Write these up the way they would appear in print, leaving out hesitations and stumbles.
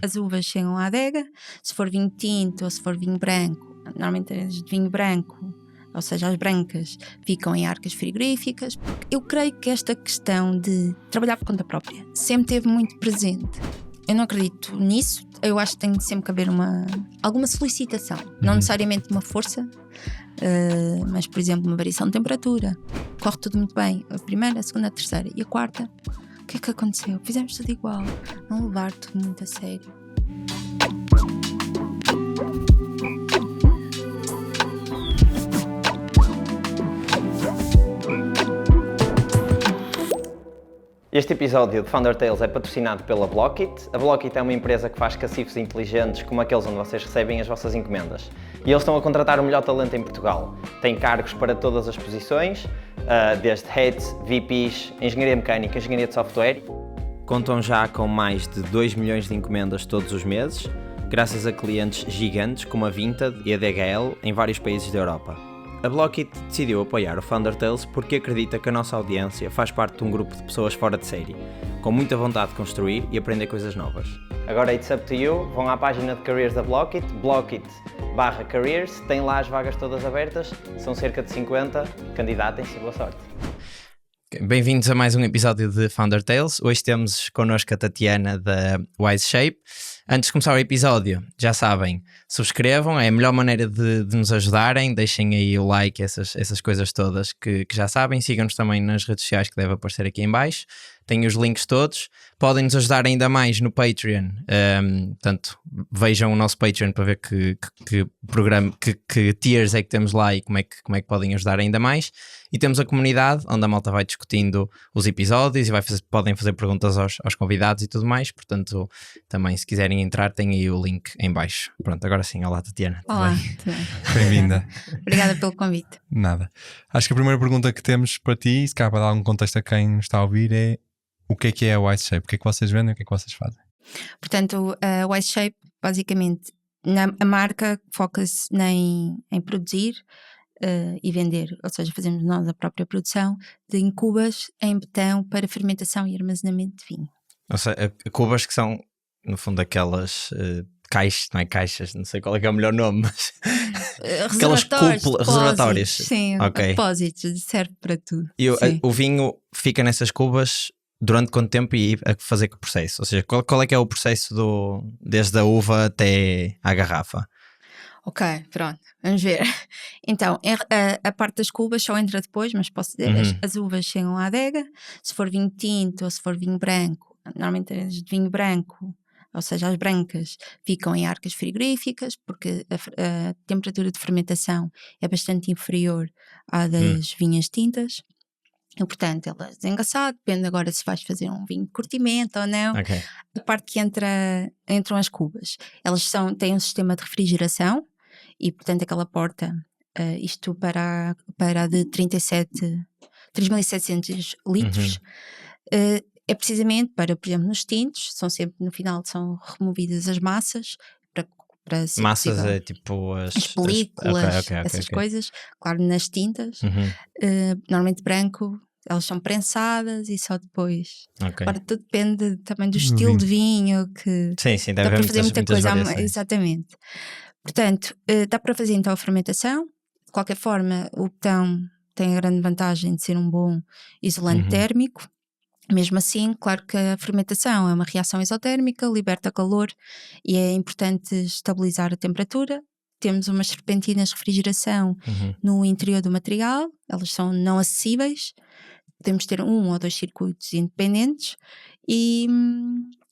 As uvas chegam à adega, se for vinho tinto ou se for vinho branco, normalmente as de vinho branco, ou seja, as brancas, ficam em arcas frigoríficas. Eu creio que esta questão de trabalhar por conta própria sempre esteve muito presente. Eu não acredito nisso, eu acho que tem sempre que haver alguma solicitação, não necessariamente uma força, mas por exemplo uma variação de temperatura. Corre tudo muito bem, a primeira, a segunda, a terceira e a quarta. O que é que aconteceu? Fizemos tudo igual, não levar tudo muito a sério. Este episódio de Founder Tales é patrocinado pela Blockit. A Blockit é uma empresa que faz cacifes inteligentes como aqueles onde vocês recebem as vossas encomendas. E eles estão a contratar o melhor talento em Portugal. Tem cargos para todas as posições, desde Heads, VPs, Engenharia Mecânica, Engenharia de Software. Contam já com mais de 2 milhões de encomendas todos os meses, graças a clientes gigantes como a Vinted e a DHL em vários países da Europa. A Blockit decidiu apoiar o Founder Tales porque acredita que a nossa audiência faz parte de um grupo de pessoas fora de série, com muita vontade de construir e aprender coisas novas. Agora it's up to you, vão à página de careers da Blockit, blockit.careers, tem lá as vagas todas abertas, são cerca de 50, candidatem-se e boa sorte. Bem-vindos a mais um episódio de Founder Tales. Hoje temos connosco a Tatiana da Wise Shape. Antes de começar o episódio, já sabem, subscrevam, é a melhor maneira de nos ajudarem, deixem aí o like, essas coisas todas que já sabem, sigam-nos também nas redes sociais que deve aparecer aqui em baixo, têm os links todos, podem nos ajudar ainda mais no Patreon, portanto vejam o nosso Patreon para ver que tiers é que temos lá e como é que podem ajudar ainda mais, e temos a comunidade onde a malta vai discutindo os episódios e podem fazer perguntas aos convidados e tudo mais, portanto também se quiserem entrar tem aí o link em baixo. Pronto, agora sim, olá Tatiana. Olá, tudo bem? Bem-vinda. Obrigada pelo convite. Nada. Acho que a primeira pergunta que temos para ti, se calhar para dar algum contexto a quem nos está a ouvir, é o que é a Wise Shape? O que é que vocês vendem e o que é que vocês fazem? Portanto, a Wise Shape, basicamente, a marca foca-se em produzir e vender, ou seja, fazemos nós a própria produção de incubas em betão para fermentação e armazenamento de vinho. Ou seja, cubas que são, no fundo, aquelas caixas, não é caixas, não sei qual é que é o melhor nome, mas aquelas reservatórios. Sim, okay. Depósitos, serve para tudo. E o vinho fica nessas cubas durante quanto tempo e a fazer que processo? Ou seja, qual é que é o processo desde a uva até à garrafa? Ok, pronto, vamos ver. Então, a parte das cubas só entra depois, mas posso dizer, as uvas chegam à adega, se for vinho tinto ou se for vinho branco, normalmente as de vinho branco, ou seja, as brancas, ficam em arcas frigoríficas, porque a temperatura de fermentação é bastante inferior à das vinhas tintas. E, portanto, ela é desengaçada, depende agora se vais fazer um vinho de curtimento ou não. Okay. A parte que entram as cubas, elas têm um sistema de refrigeração e, portanto, aquela porta, isto para de 3.700 litros, é precisamente para, por exemplo, nos tintos, no final são removidas as massas, para ser massas possível. É tipo as películas, essas coisas. Claro, nas tintas, normalmente branco, elas são prensadas e só depois. Agora tudo depende também do estilo de vinho, que sim, deve dá para haver fazer muita muitas coisa. variações. Exatamente. Portanto, dá para fazer então a fermentação. De qualquer forma, o betão tem a grande vantagem de ser um bom isolante térmico. Mesmo assim, claro que a fermentação é uma reação isotérmica, liberta calor e é importante estabilizar a temperatura. Temos umas serpentinas de refrigeração no interior do material, elas são não acessíveis, podemos ter 1 ou 2 circuitos independentes e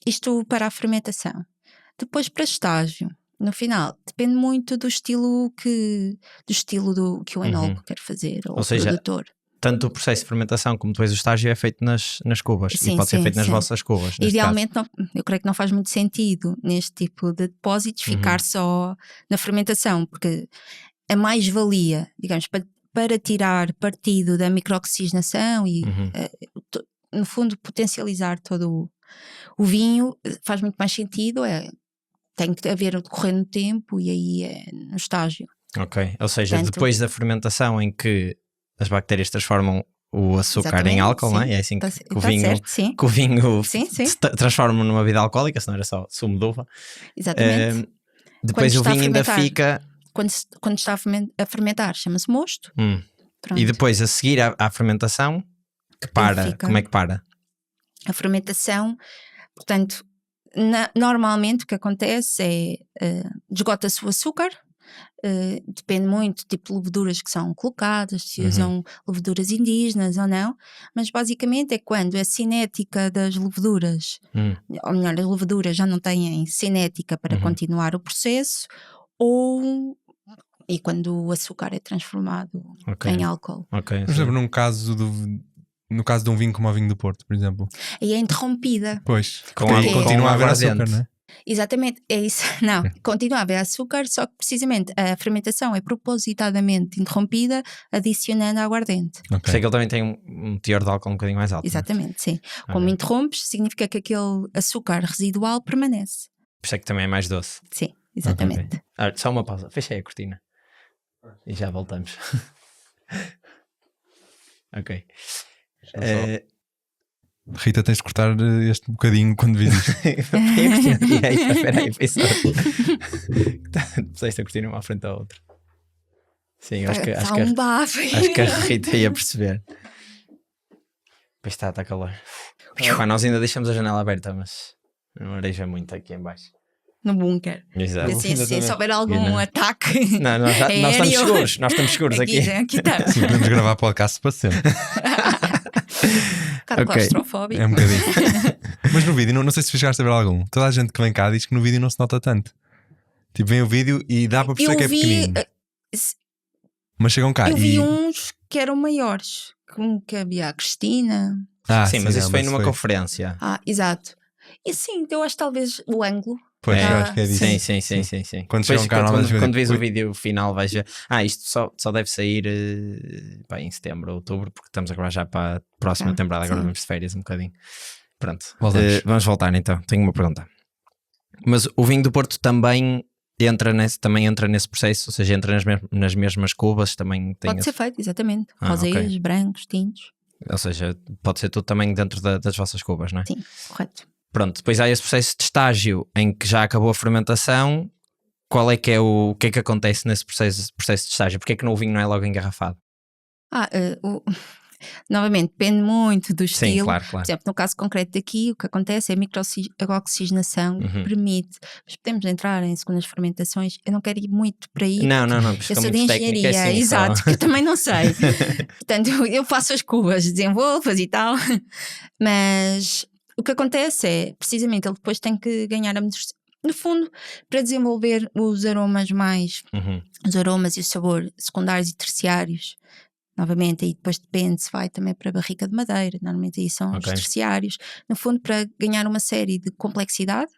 isto para a fermentação. Depois para estágio, no final, depende muito do estilo que o enólogo quer fazer, ou o produtor. Tanto o processo de fermentação como depois o estágio é feito nas cubas, e pode ser feito nas vossas cubas. Idealmente, eu creio que não faz muito sentido neste tipo de depósitos ficar só na fermentação, porque a mais-valia, digamos, para tirar partido da microoxigenação e, no fundo, potencializar todo o vinho, faz muito mais sentido, tem que haver o decorrer no tempo e aí é no estágio. Ok, ou seja, depois da fermentação em que as bactérias transformam o açúcar em Exatamente, álcool, não é? sim. E é assim que, Tá que o vinho, certo, sim. que o vinho Sim, sim. se transforma numa bebida alcoólica, senão era só sumo de uva. Exatamente. Depois Quando o está a vinho ainda fermentar. fica. Quando está a fermentar, chama-se mosto. Pronto. E depois a seguir à fermentação, que para. fica. Como é que para? A fermentação, portanto, normalmente o que acontece é esgota-se o açúcar. Depende muito do tipo de leveduras que são colocadas, se usam leveduras indígenas ou não, mas basicamente é quando a cinética das leveduras, ou melhor, as leveduras já não têm cinética para continuar o processo, e quando o açúcar é transformado em álcool. Ok. Por exemplo, no caso de um vinho como o vinho do Porto, por exemplo. Aí é interrompida. Pois, Com porque aí água- continua a haver aguardente. açúcar, não é? Exatamente, é isso. Não, continua a haver açúcar, só que precisamente a fermentação é propositadamente interrompida, adicionando aguardente. Por isso é que ele também tem um teor de álcool um bocadinho mais alto. Não é? Exatamente, sim. Como interrompes, significa que aquele açúcar residual permanece. Por isso é que também é mais doce. Sim, exatamente. Só uma pausa. Fechei a cortina. E já voltamos. Ok. Rita, tens de cortar este bocadinho quando vis isto. Põe a cortina direita. Espera aí, foi sorte. Puseste a cortina uma à frente da outra. Sim, acho que um bafo. acho que a Rita ia perceber. Pois está calor. Pá, nós ainda deixamos a janela aberta, mas não areja muito aqui em baixo. No bunker. Exato. Assim, se Exatamente. houver algum não. ataque. Não, nós estamos aéreo. seguros. Nós estamos seguros aqui. Aqui está. Sim, podemos gravar podcast para sempre. Cara Ok. claustrofóbico. É um bocadinho. Mas no vídeo, não sei se chegaste a ver algum. Toda a gente que vem cá diz que no vídeo não se nota tanto. Tipo, vem o vídeo e dá para perceber que é pequenino. Mas chegam cá Eu vi e. uns que eram maiores, como que havia a Cristina. Sim, mas isso não, foi numa conferência. Exato. E sim, eu acho talvez o ângulo. Pois, eu Ah, acho que é disso. Sim. Quando Depois, chegam cá, normalmente ficam quando tipo, vês o "Ui." vídeo final, vais ver. Isto só deve sair em setembro ou outubro, porque estamos a gravar já para a próxima temporada. Agora sim. vamos de férias um bocadinho. Pronto. Voltamos. Vamos voltar então. Tenho uma pergunta. Mas o vinho do Porto também entra nesse processo, ou seja, entra nas mesmas cubas, também tem. Pode ser feito, exatamente. Ah, Rosés, ok. brancos, tintos. Ou seja, pode ser tudo também dentro das vossas cubas, não é? Sim, correto. Pronto, depois há esse processo de estágio em que já acabou a fermentação. Qual é que é o que é que acontece nesse processo de estágio? Porque é que o vinho não é logo engarrafado? Novamente, depende muito do estilo. Sim, claro. Por exemplo, no caso concreto daqui, o que acontece é a microoxigenação que permite. Mas podemos entrar em segundas fermentações. Eu não quero ir muito para aí. Não, Eu fica sou de muito técnico, engenharia, assim, exato, só. que eu também não sei. Portanto, eu faço as cubas, desenvolvo-as e tal. Mas o que acontece é, precisamente, ele depois tem que ganhar no fundo, para desenvolver os aromas os aromas e o sabor secundários e terciários. Novamente, aí depois depende se vai também para a barrica de madeira, normalmente aí são os terciários. No fundo, para ganhar uma série de complexidade,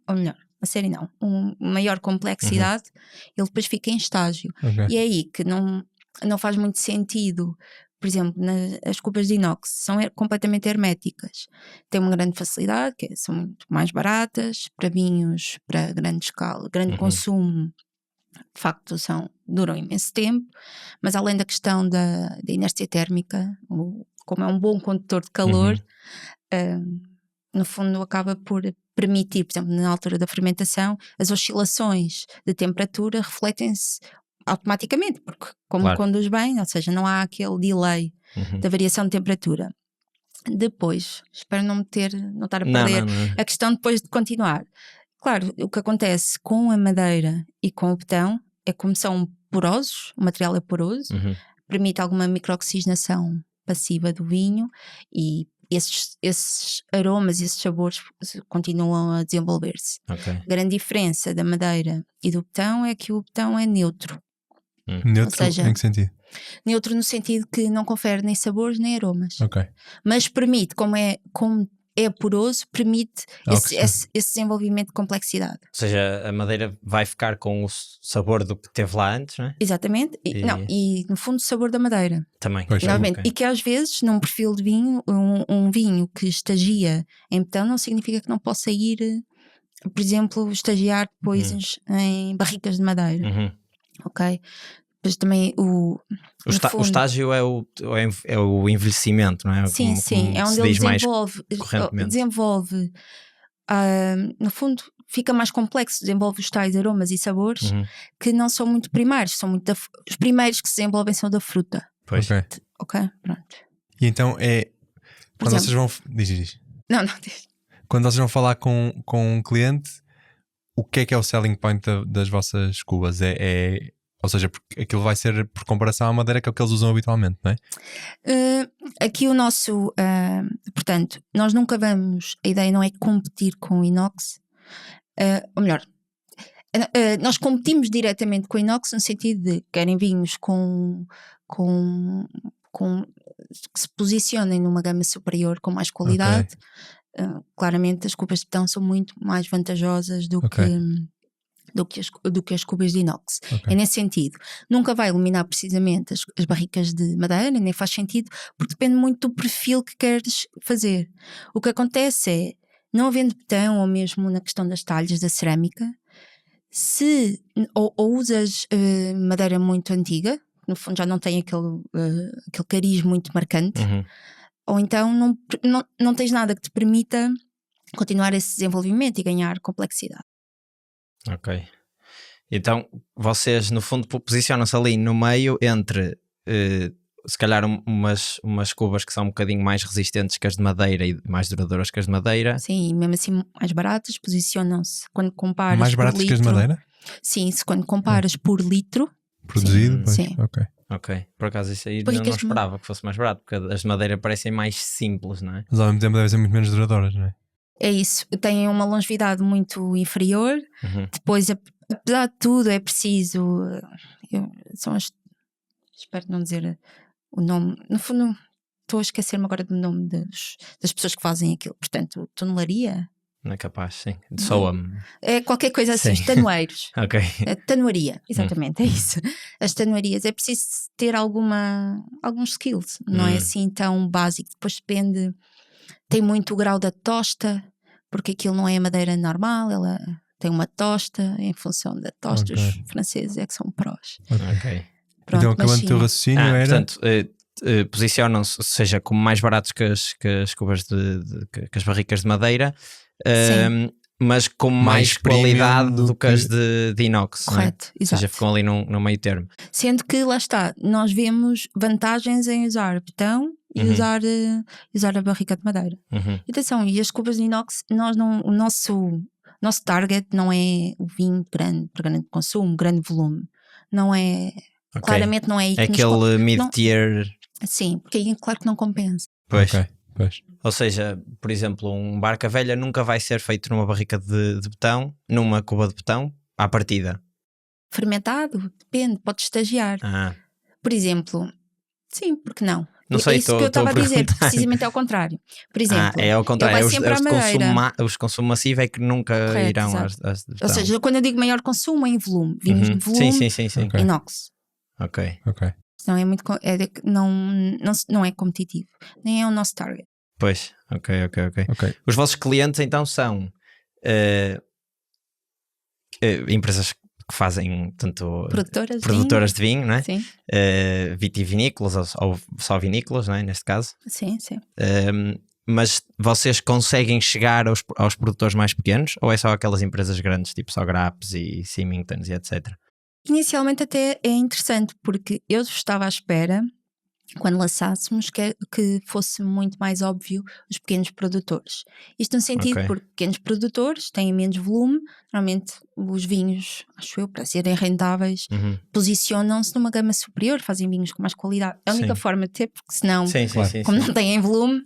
ou melhor, uma série não, uma maior complexidade, ele depois fica em estágio. Ok. E é aí que não faz muito sentido. Por exemplo, as cubas de inox são completamente herméticas. Têm uma grande facilidade, são muito mais baratas, para vinhos, para grande escala, grande consumo. De facto, duram imenso tempo, mas além da questão da inércia térmica, como é um bom condutor de calor, no fundo acaba por permitir, por exemplo, na altura da fermentação, as oscilações de temperatura refletem-se automaticamente, porque como conduz bem, ou seja, não há aquele delay da variação de temperatura. Depois, espero não estar a perder a questão depois de continuar. Claro, o que acontece com a madeira e com o betão é como são porosos, o material é poroso, permite alguma microoxigenação passiva do vinho e esses aromas e esses sabores continuam a desenvolver-se. A grande diferença da madeira e do betão é que o betão é neutro. Neutro, Ou seja, em que sentido? Neutro no sentido que não confere nem sabores nem aromas. Ok. Mas permite, como é poroso, permite esse desenvolvimento de complexidade. Ou seja, a madeira vai ficar com o sabor do que teve lá antes, não é? Exatamente. E no fundo o sabor da madeira. Também. Pois, E que às vezes num perfil de vinho, um vinho que estagia em betão não significa que não possa ir, por exemplo, estagiar depois em barricas de madeira. Ok? Por Depois também O estágio é o envelhecimento, não é? Sim, sim. É onde ele desenvolve no fundo, fica mais complexo, desenvolve os tais aromas e sabores que não são muito primários, são muito os primeiros que se desenvolvem são da fruta. Pois. Ok, pronto. E então quando exemplo, vocês vão. Diz. Não, diz. Quando vocês vão falar com um cliente, o que é o selling point das vossas cubas? Ou seja, porque aquilo vai ser por comparação à madeira que é o que eles usam habitualmente, não é? Aqui o nosso, portanto, nós nunca vamos, a ideia não é competir com o inox, ou melhor, nós competimos diretamente com o inox no sentido de querem vinhos que se posicionem numa gama superior com mais qualidade. Claramente as cubas de betão são muito mais vantajosas do que as cubas de inox. É nesse sentido. Nunca vai eliminar precisamente as barricas de madeira, nem faz sentido, porque depende muito do perfil que queres fazer. O que acontece é, não havendo betão, ou mesmo na questão das talhas da cerâmica, se ou usas madeira muito antiga, no fundo já não tem aquele cariz muito marcante, ou então não tens nada que te permita continuar esse desenvolvimento e ganhar complexidade. Ok. Então vocês no fundo posicionam-se ali no meio entre se calhar umas cubas que são um bocadinho mais resistentes que as de madeira e mais duradouras que as de madeira. Sim, e mesmo assim mais baratas, posicionam-se quando comparas mais baratas que as de madeira? Sim, se quando comparas por litro produzido, sim. Ok, por acaso isso aí não esperava que fosse mais barato, porque as de madeira parecem mais simples, não é? Mas ao mesmo tempo devem ser muito menos duradouras, não é? É isso, têm uma longevidade muito inferior. Depois, apesar de tudo, é preciso. Espero não dizer o nome. No fundo, estou a esquecer-me agora do nome das pessoas que fazem aquilo. Portanto, tonelaria. Não é capaz, sim. Soa-me. É qualquer coisa assim, os tanoeiros. Ok. A tanoaria, exatamente, é isso. As tanoarias, é preciso ter alguns skills, não é assim tão básico. Depois depende, tem muito o grau da tosta, porque aquilo não é madeira normal, ela tem uma tosta, em função da tosta, os franceses é que são prós. Ok. Pronto, então, acabando o teu raciocínio era... Portanto, posicionam-se, ou seja, como mais baratos que as cubas que as barricas de madeira, mas com mais qualidade do que as de inox. Correto, exato. Ou seja, ficam ali no meio termo. Sendo que, lá está, nós vemos vantagens em usar betão e usar a barrica de madeira. Atenção, e as cubas de inox, o nosso target não é o vinho grande, para grande consumo, grande volume. Não é... Okay. Claramente não é aí que aquele mid-tier. Sim, porque aí claro que não compensa. Pois. Ou seja, por exemplo, um barca velha nunca vai ser feito numa barrica de betão, numa cuba de betão, à partida. Fermentado? Depende, pode estagiar. Por exemplo, sim, porque não? Não sei, isso que eu estava a dizer, precisamente ao contrário. Por exemplo, é ao contrário, os de consumo massivo é que nunca irão às de betão. Ou seja, quando eu digo maior consumo é em volume, vinhos de volume, sim. inox. Ok. Não é muito, não é competitivo, nem é o nosso target. Pois, ok. Os vossos clientes então são empresas que fazem tanto produtoras de vinho, não é? Sim. Vitivinícolas ou só vinícolas, não é? Neste caso. Sim. Mas vocês conseguem chegar aos produtores mais pequenos ou é só aquelas empresas grandes, tipo só Grapes e Symingtons e etc? Inicialmente até é interessante, porque eu estava à espera, quando lançássemos, que fosse muito mais óbvio os pequenos produtores. Isto no sentido, porque pequenos produtores têm menos volume, normalmente os vinhos, acho eu, para serem rentáveis, posicionam-se numa gama superior, fazem vinhos com mais qualidade. É a única forma de ter, porque senão, como não têm volume,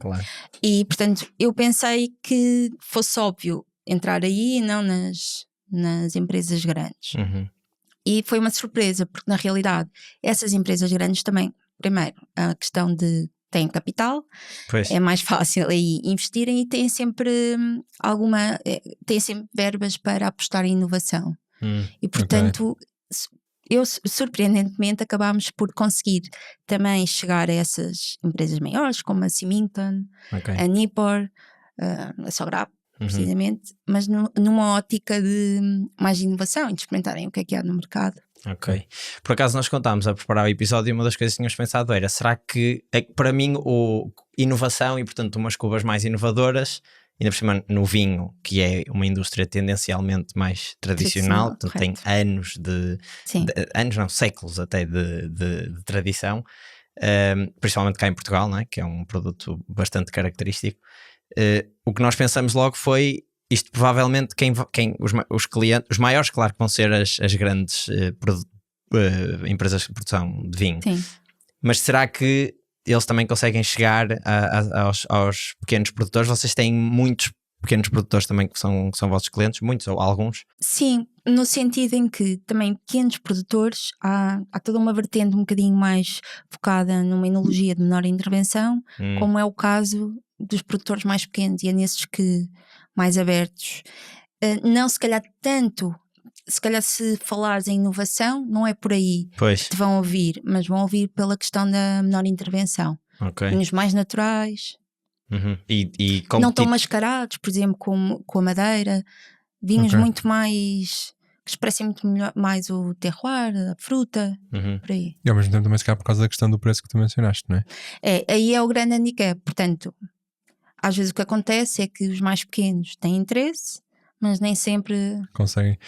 e portanto eu pensei que fosse óbvio entrar aí e não nas empresas grandes. E foi uma surpresa, porque na realidade essas empresas grandes também, primeiro, a questão de têm capital, é mais fácil aí investirem e têm sempre têm sempre verbas para apostar em inovação. E portanto, surpreendentemente acabámos por conseguir também chegar a essas empresas maiores, como a Symington, a Nippor, a Sograp. precisamente, mas numa ótica de mais inovação e de experimentarem o que há no mercado. Ok. Por acaso nós contámos a preparar o episódio e uma das coisas que tínhamos pensado era, será que, para mim, inovação e, portanto, umas cubas mais inovadoras, ainda por cima no vinho, que é uma indústria tendencialmente mais tradicional, portanto, tem anos anos não, séculos até de tradição, principalmente cá em Portugal, não é? Que é um produto bastante característico. O que nós pensamos logo foi, isto provavelmente os clientes, os maiores, claro que vão ser as grandes empresas de produção de vinho. Sim. Mas será que eles também conseguem chegar aos pequenos produtores? Vocês têm muitos pequenos produtores também que são vossos clientes, muitos ou alguns? Sim, no sentido em que também pequenos produtores, há toda uma vertente um bocadinho mais focada numa enologia de menor intervenção, como é o caso dos produtores mais pequenos, e é nesses que mais abertos. Não se calhar tanto, se calhar se falares em inovação, não é por aí Pois. que te vão ouvir, mas vão ouvir pela questão da menor intervenção. Ok. Vinhos mais naturais, E não tão mascarados, por exemplo, com a madeira, vinhos muito mais, que expressem muito mais o terroir, a fruta, por aí. E ao mesmo tempo também se calhar por causa da questão do preço que tu mencionaste, não é? Aí é o grande handicap. Portanto, às vezes o que acontece é que os mais pequenos têm interesse, mas nem sempre conseguem.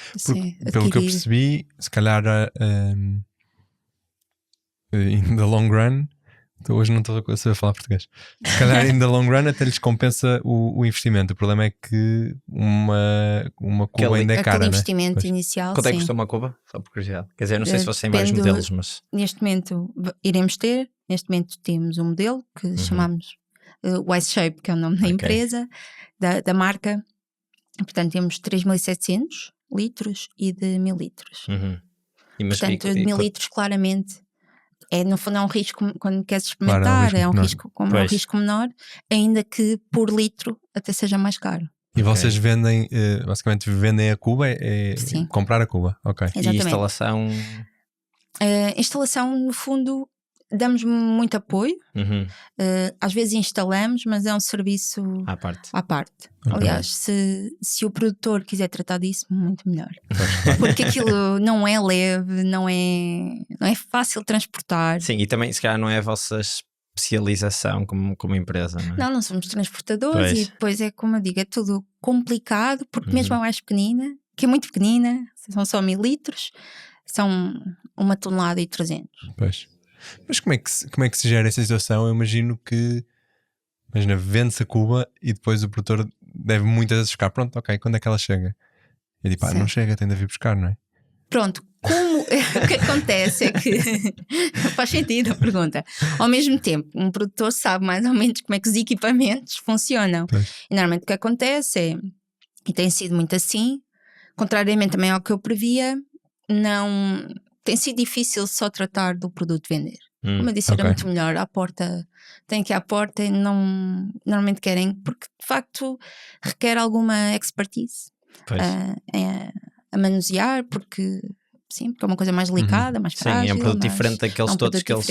Pelo que eu percebi, se calhar in the long run, hoje não estou a saber falar português, se calhar in the long run até lhes compensa o investimento. O problema é que uma cuba ainda é cara, aquele investimento inicial. Quanto é que custa uma cuba? Só por curiosidade. Quer dizer, não sei se vocês têm vários modelos, mas neste momento temos um modelo que chamamos Wise Shape, que é o nome da empresa, da marca. Portanto, temos 3.700 litros e de 1.000 litros. Portanto, de 1.000 litros, claramente, no fundo é um risco quando queres experimentar, claro, é um risco como é um risco menor, ainda que por litro até seja mais caro. E vocês vendem, basicamente vendem a cuba, Sim. Comprar a cuba, ok. Exatamente. E instalação? Instalação, no fundo, damos muito apoio. Às vezes instalamos, mas é um serviço à parte. Okay. Aliás, se o produtor quiser tratar disso, muito melhor. Porque aquilo não é leve, não é fácil transportar. Sim, e também se calhar não é a vossa especialização como empresa, não é? Não somos transportadores. E depois é como eu digo, é tudo complicado, porque mesmo a mais pequenina, que é muito pequenina, são só 1.000 litros, são 1,3 toneladas. Pois. Mas como é que se gera essa situação? Eu imagino que, imagina, vende-se a cuba e depois o produtor deve muitas vezes buscar. Pronto, ok, quando é que ela chega? Eu digo, não chega, tem de vir buscar, não é? Pronto, o que acontece é que faz sentido a pergunta. Ao mesmo tempo, um produtor sabe mais ou menos como é que os equipamentos funcionam. Pois. E normalmente o que acontece é, e tem sido muito assim, contrariamente também ao que eu previa, não tem sido difícil só tratar do produto vender. Como eu disse, era muito melhor à porta, tem que ir à porta e não normalmente querem, porque de facto requer alguma expertise a manusear, porque é uma coisa mais delicada, mais frágil. Sim, é um produto diferente daqueles todos que eles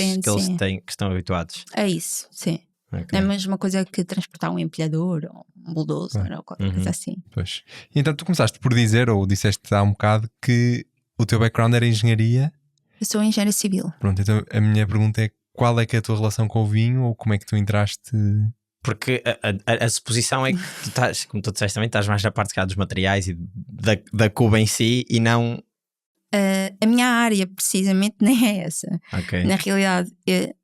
têm, que estão habituados. É isso, sim. Okay. Não é a mesma coisa que transportar um empilhador ou um bulldozer ou qualquer coisa assim. Pois. E então tu começaste por dizer, ou disseste há um bocado, que o teu background era engenharia. Eu sou engenheira civil. Pronto, então a minha pergunta é, qual é que é a tua relação com o vinho, ou como é que tu entraste? Porque a suposição é que tu estás, como tu disseste também, estás mais na parte dos materiais e da cuba em si e não... A minha área precisamente nem é essa. Na realidade,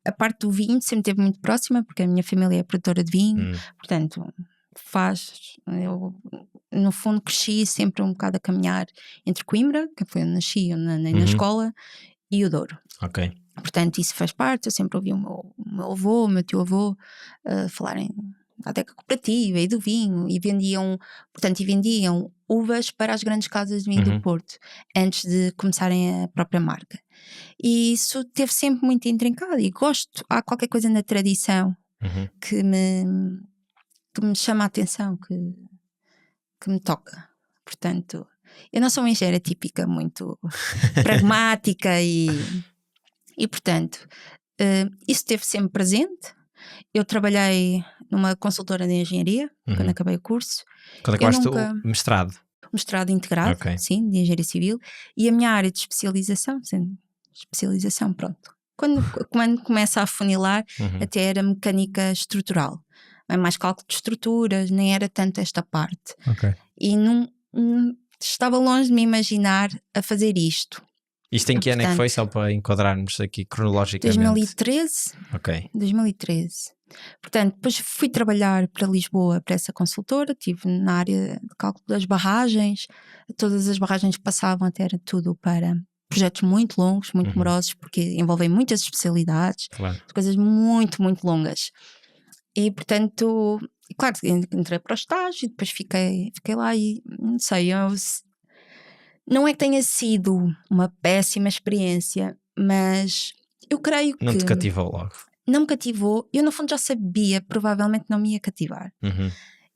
a parte do vinho sempre esteve muito próxima, porque a minha família é produtora de vinho, portanto eu no fundo cresci sempre um bocado a caminhar entre Coimbra, que foi onde nasci, na escola, e o Douro. Portanto, isso faz parte. Eu sempre ouvi o meu avô, o meu tio-avô falarem da adega cooperativa e do vinho, e vendiam uvas para as grandes casas de vinho do Porto, antes de começarem a própria marca. E isso teve sempre muito intrincado, e gosto. Há qualquer coisa na tradição que me chama a atenção, que me toca. Portanto, eu não sou uma engenheira típica, muito pragmática e portanto, isso esteve sempre presente. Eu trabalhei numa consultora de engenharia quando acabei o curso. Quando acabaste o mestrado? Mestrado integrado, sim, de engenharia civil. E a minha área de especialização, pronto. Quando começa a afunilar, até era mecânica estrutural. É mais cálculo de estruturas, nem era tanto esta parte. E não estava longe de me imaginar a fazer isto. Isto em que ano é que foi, só para enquadrarmos aqui cronologicamente? 2013. 2013. Portanto, depois fui trabalhar para Lisboa, para essa consultora, estive na área de cálculo das barragens, todas as barragens que passavam até era tudo para projetos muito longos, muito demorosos, porque envolvem muitas especialidades, coisas muito, muito longas. E portanto, claro, entrei para o estágio, depois fiquei lá e não sei, não é que tenha sido uma péssima experiência, mas eu creio que... Não te cativou logo? Não me cativou, eu no fundo já sabia, provavelmente não me ia cativar.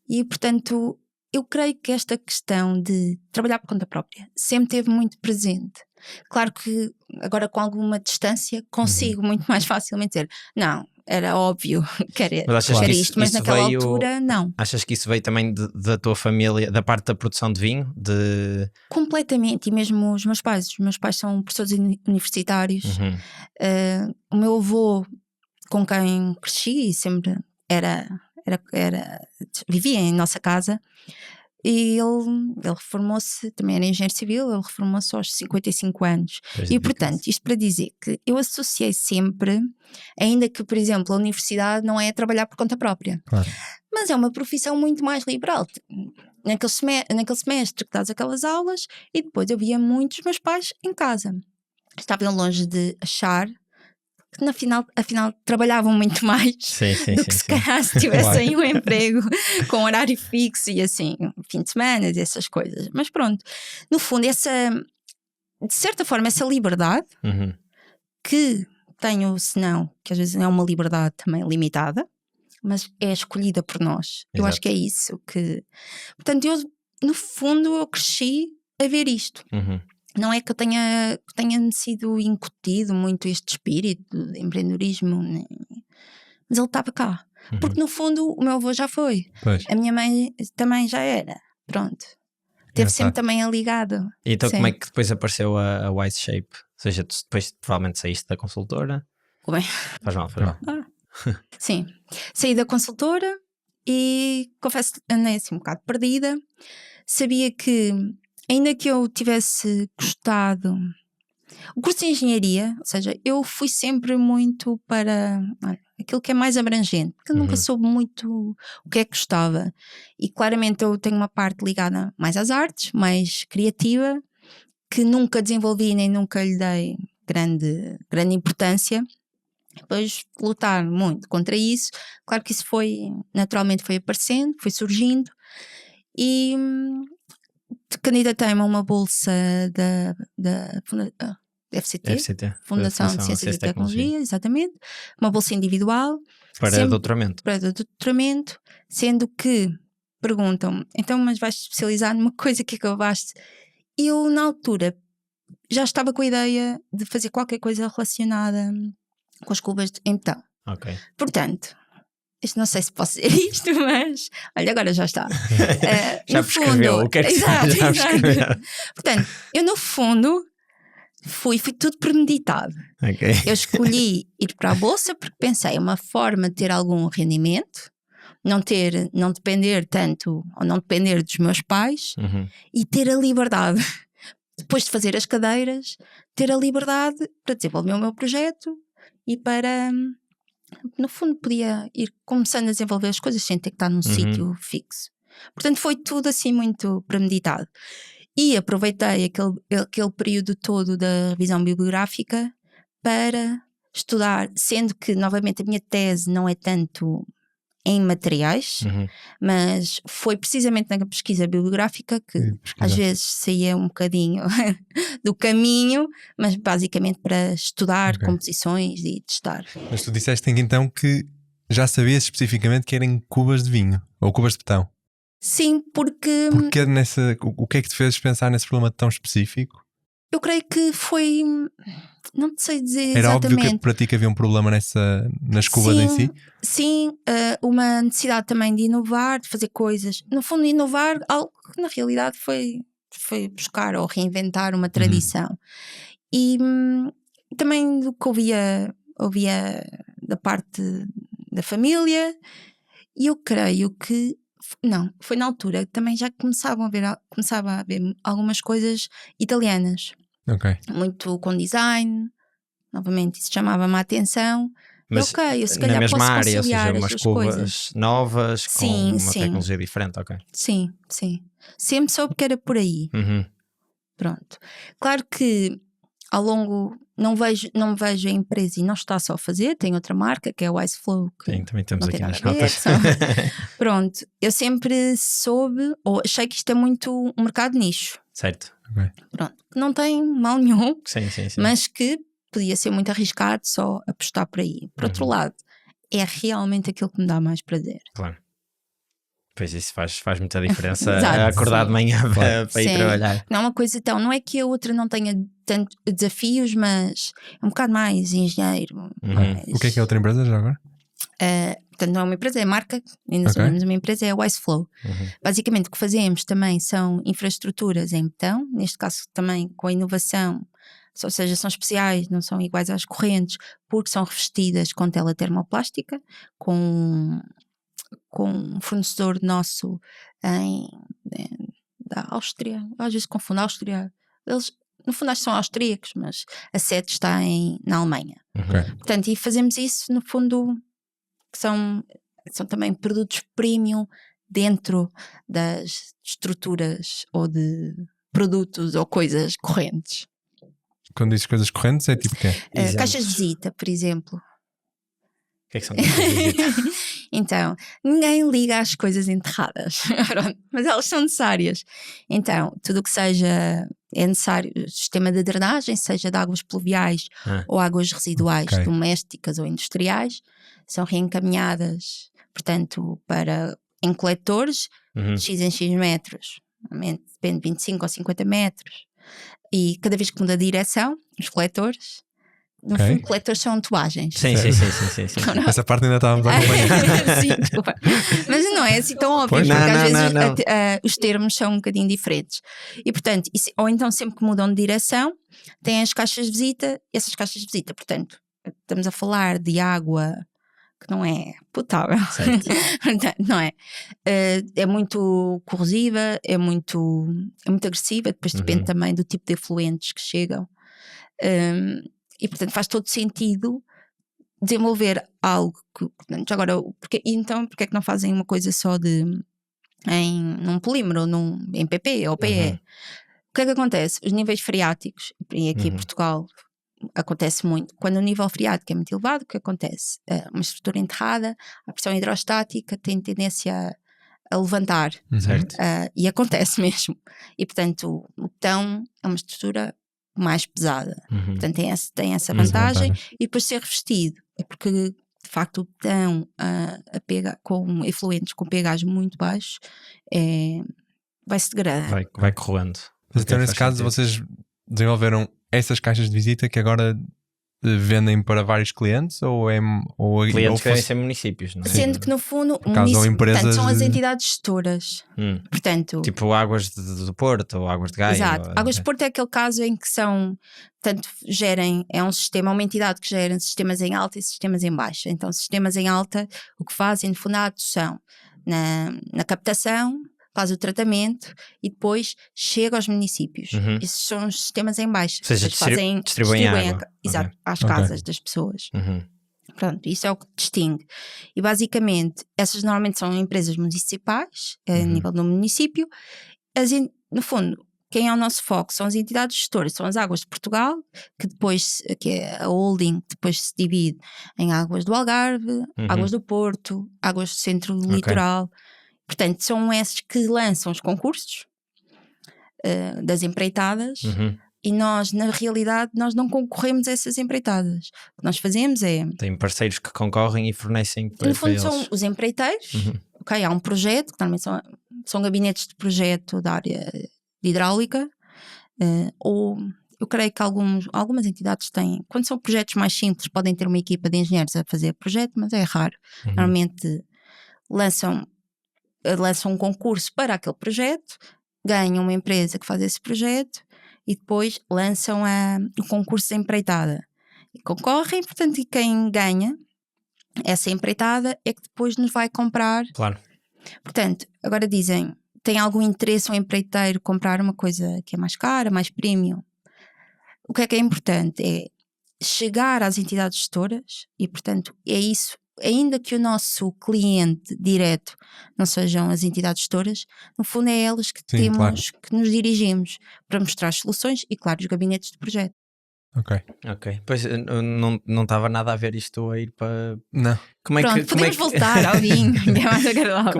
E portanto, eu creio que esta questão de trabalhar por conta própria sempre esteve muito presente. Claro que agora com alguma distância consigo muito mais facilmente dizer, não, era óbvio que era isto, mas naquela altura não. Achas que isso veio também da tua família, da parte da produção de vinho? Completamente, e mesmo os meus pais são professores universitários. O meu avô, com quem cresci, sempre vivia em nossa casa, e ele reformou-se, também era engenheiro civil, ele reformou-se aos 55 anos. E portanto, isto para dizer que eu associei sempre, ainda que, por exemplo, a universidade não é trabalhar por conta própria, mas é uma profissão muito mais liberal. Naquele semestre que dás aquelas aulas, e depois eu via muitos meus pais em casa. Estavam longe de achar que afinal trabalhavam muito mais do que se calhar se tivessem um emprego com horário fixo e assim, fim de semana e essas coisas. Mas pronto, no fundo, de certa forma, essa liberdade que tenho, senão, que às vezes é uma liberdade também limitada, mas é escolhida por nós. Eu acho que é isso que... Portanto, no fundo, eu cresci a ver isto. Não é que eu tenha sido incutido muito este espírito de empreendedorismo, mas ele estava cá. Porque no fundo o meu avô já foi. A minha mãe também já era. Pronto. Teve sempre também ligado. E então como é que depois apareceu a Wise Shape? Ou seja, tu depois provavelmente saíste da consultora. Como é? Faz mal. Sim. Saí da consultora e confesso que andei assim um bocado perdida. Sabia que ainda que eu tivesse gostado, o curso de engenharia, ou seja, eu fui sempre muito para aquilo que é mais abrangente, porque eu nunca soube muito o que é que gostava. E claramente eu tenho uma parte ligada mais às artes, mais criativa, que nunca desenvolvi nem nunca lhe dei grande importância. Depois lutar muito contra isso, claro que isso naturalmente foi aparecendo, foi surgindo, e candidatei-me a uma bolsa da FCT, Fundação de Ciências e Tecnologia, exatamente, uma bolsa individual para doutoramento, sendo que perguntam, então mas vais especializar numa coisa que acabaste? Eu na altura já estava com a ideia de fazer qualquer coisa relacionada com as cubas em betão. Portanto, isto não sei se posso dizer isto, mas olha, agora já está. Já prescreveu, o que é que já prescreveu? Portanto, eu no fundo fui tudo premeditado. Eu escolhi ir para a bolsa porque pensei, é uma forma de ter algum rendimento, não depender tanto, ou não depender dos meus pais, e ter a liberdade, depois de fazer as cadeiras, ter a liberdade para desenvolver o meu projeto e para... No fundo podia ir começando a desenvolver as coisas sem ter que estar num sítio fixo. Portanto foi tudo assim muito premeditado. E aproveitei aquele período todo da revisão bibliográfica para estudar, sendo que novamente a minha tese não é tanto em materiais, mas foi precisamente na pesquisa bibliográfica que às vezes saía um bocadinho do caminho, mas basicamente para estudar composições e testar. Mas tu disseste então que já sabias especificamente que eram cubas de vinho ou cubas de betão. Sim, porque o que é que te fez pensar nesse problema tão específico? Eu creio que foi, não sei dizer Era óbvio que exatamente. para ti que havia um problema nas cubas em si? Sim, uma necessidade também de inovar, de fazer coisas. No fundo, inovar algo que na realidade foi buscar ou reinventar uma tradição. E também do que ouvia da parte da família, e eu creio que não, foi na altura que também já começava a haver algumas coisas italianas, Ok. muito com design, novamente isso chamava-me a atenção. Mas Eu se na calhar mesma posso área, ou seja, conciliar as umas duas cubas coisas. novas com Sim, uma sim. tecnologia diferente, ok. Sim. Sempre soube que era por aí. Pronto. Claro que ao longo não me vejo a empresa e não está só a fazer, tem outra marca que é o Wise Flow, que Também temos não aqui tem nas nada a ver, notas. Pronto, eu sempre soube ou achei que isto é muito um mercado nicho. Certo. Pronto, que não tem mal nenhum, Sim. mas que podia ser muito arriscado só apostar por aí. Por outro lado, é realmente aquilo que me dá mais prazer. Claro. Pois isso faz muita diferença Exato, acordar sim. de manhã para ir Sim. trabalhar. Não é uma coisa tão, não é que a outra não tenha tanto desafios, mas é um bocado mais engenheiro. O que é outra empresa já agora? Portanto, não é uma empresa, é marca, ainda somos uma empresa, é a Wise Flow. Basicamente o que fazemos também são infraestruturas em betão, neste caso também com a inovação, ou seja, são especiais, não são iguais às correntes, porque são revestidas com tela termoplástica, com um fornecedor nosso da Áustria, às vezes confundo Áustria, eles no fundo acho que são austríacos, mas a sede está na Alemanha. Portanto, e fazemos isso no fundo, que são também produtos premium dentro das estruturas ou de produtos ou coisas correntes. Quando dizes coisas correntes é tipo o quê? Caixas de visita, por exemplo. O que é que são caixas de visita? Então, ninguém liga às coisas enterradas, mas elas são necessárias. Então, tudo o que seja é necessário, sistema de drenagem, seja de águas pluviais ou águas residuais domésticas ou industriais, são reencaminhadas, portanto, em coletores de X em X metros, depende de 25 ou 50 metros, e cada vez que muda a direção, os coletores, no fundo, coletores são tubagens. Sim. Essa parte ainda estávamos a acompanhar. Sim, desculpa. Mas não é assim tão óbvio, Pois, porque às vezes não. Os termos são um bocadinho diferentes. E portanto, ou então sempre que mudam de direção, têm as caixas de visita, e essas caixas de visita, portanto, estamos a falar de água que não é potável, não é? É muito corrosiva, é muito agressiva, depois depende também do tipo de efluentes que chegam. E portanto faz todo sentido desenvolver algo que, portanto, agora, porque é que não fazem uma coisa só num polímero, em PP ou PE? O que é que acontece? Os níveis freáticos, e aqui em Portugal acontece muito, quando o nível freático é muito elevado, o que acontece? Uma estrutura enterrada, a pressão hidrostática tem tendência a levantar, certo? E acontece mesmo. E portanto o betão é uma estrutura mais pesada, portanto tem essa vantagem. E depois ser revestido é porque de facto o betão com efluentes com pH muito baixos vai-se degradar, vai corroendo. Então nesse caso vocês desenvolveram essas caixas de visita que agora vendem para vários clientes ou clientes que devem ser municípios, não é? Sendo que no fundo empresas são as entidades gestoras, portanto, tipo Águas do Porto ou Águas de Gaia. Exato. Águas de Porto é aquele caso em que é um sistema, uma entidade que gera sistemas em alta e sistemas em baixa. Então sistemas em alta o que fazem no fundo a adoção na captação, faz o tratamento e depois chega aos municípios. Esses são os sistemas em baixa. Ou seja, distribuem água. Exato, às casas das pessoas. Pronto, isso é o que distingue. E basicamente, essas normalmente são empresas municipais, a nível do município. No fundo, quem é o nosso foco são as entidades gestoras, são as Águas de Portugal, que é a holding, que depois se divide em Águas do Algarve, Águas do Porto, Águas do Centro do Litoral. Portanto, são esses que lançam os concursos das empreitadas e nós, na realidade, nós não concorremos a essas empreitadas. O que nós fazemos é... Tem parceiros que concorrem e fornecem para no fundo eles. São os empreiteiros, há um projeto, que normalmente são gabinetes de projeto da área de hidráulica, ou Eu creio que algumas entidades têm, quando são projetos mais simples, podem ter uma equipa de engenheiros a fazer projeto, mas é raro. Normalmente lançam um concurso para aquele projeto, ganham uma empresa que faz esse projeto e depois lançam o concurso de empreitada. E concorrem, portanto, e quem ganha essa empreitada é que depois nos vai comprar. Claro. Portanto, agora dizem, tem algum interesse um empreiteiro comprar uma coisa que é mais cara, mais premium? O que é importante é chegar às entidades gestoras e, portanto, é isso. Ainda que o nosso cliente direto não sejam as entidades gestoras, no fundo é elas que que nos dirigimos para mostrar as soluções e, claro, os gabinetes de projeto. Ok. Pois não estava nada a ver isto a ir para. Não. Podemos voltar ao vinho, que é mais agradável.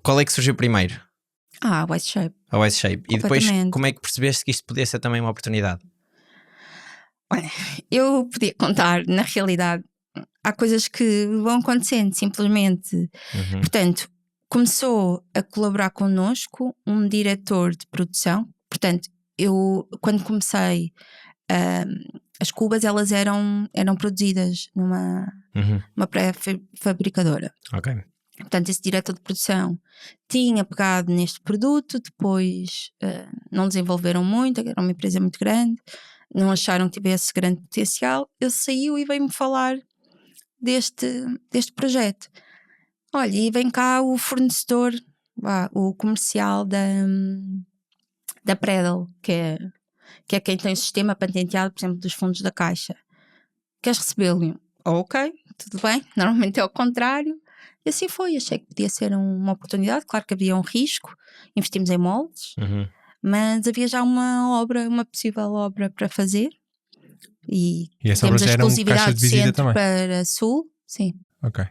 Qual é que surgiu primeiro? A Wise Shape. A Wise Shape. E depois, como é que percebeste que isto podia ser também uma oportunidade? Olha, eu podia contar, na realidade, há coisas que vão acontecendo, simplesmente. Portanto, começou a colaborar connosco um diretor de produção. Portanto, eu, quando comecei, as cubas, elas eram produzidas numa pré-fabricadora. Ok. Portanto, esse diretor de produção tinha pegado neste produto, depois não desenvolveram muito, era uma empresa muito grande, não acharam que tivesse grande potencial. Ele saiu e veio-me falar deste projeto. Olha, e vem cá o fornecedor, o comercial da Predel, que é quem tem o sistema patenteado, por exemplo, dos fundos da Caixa. Queres recebê-lo? Ok, tudo bem. Normalmente é o contrário. E assim foi. Achei que podia ser uma oportunidade. Claro que havia um risco. Investimos em moldes, mas havia já uma possível obra para fazer. E essa obra já era um caixa de visita também? Para sul, sim. Ok.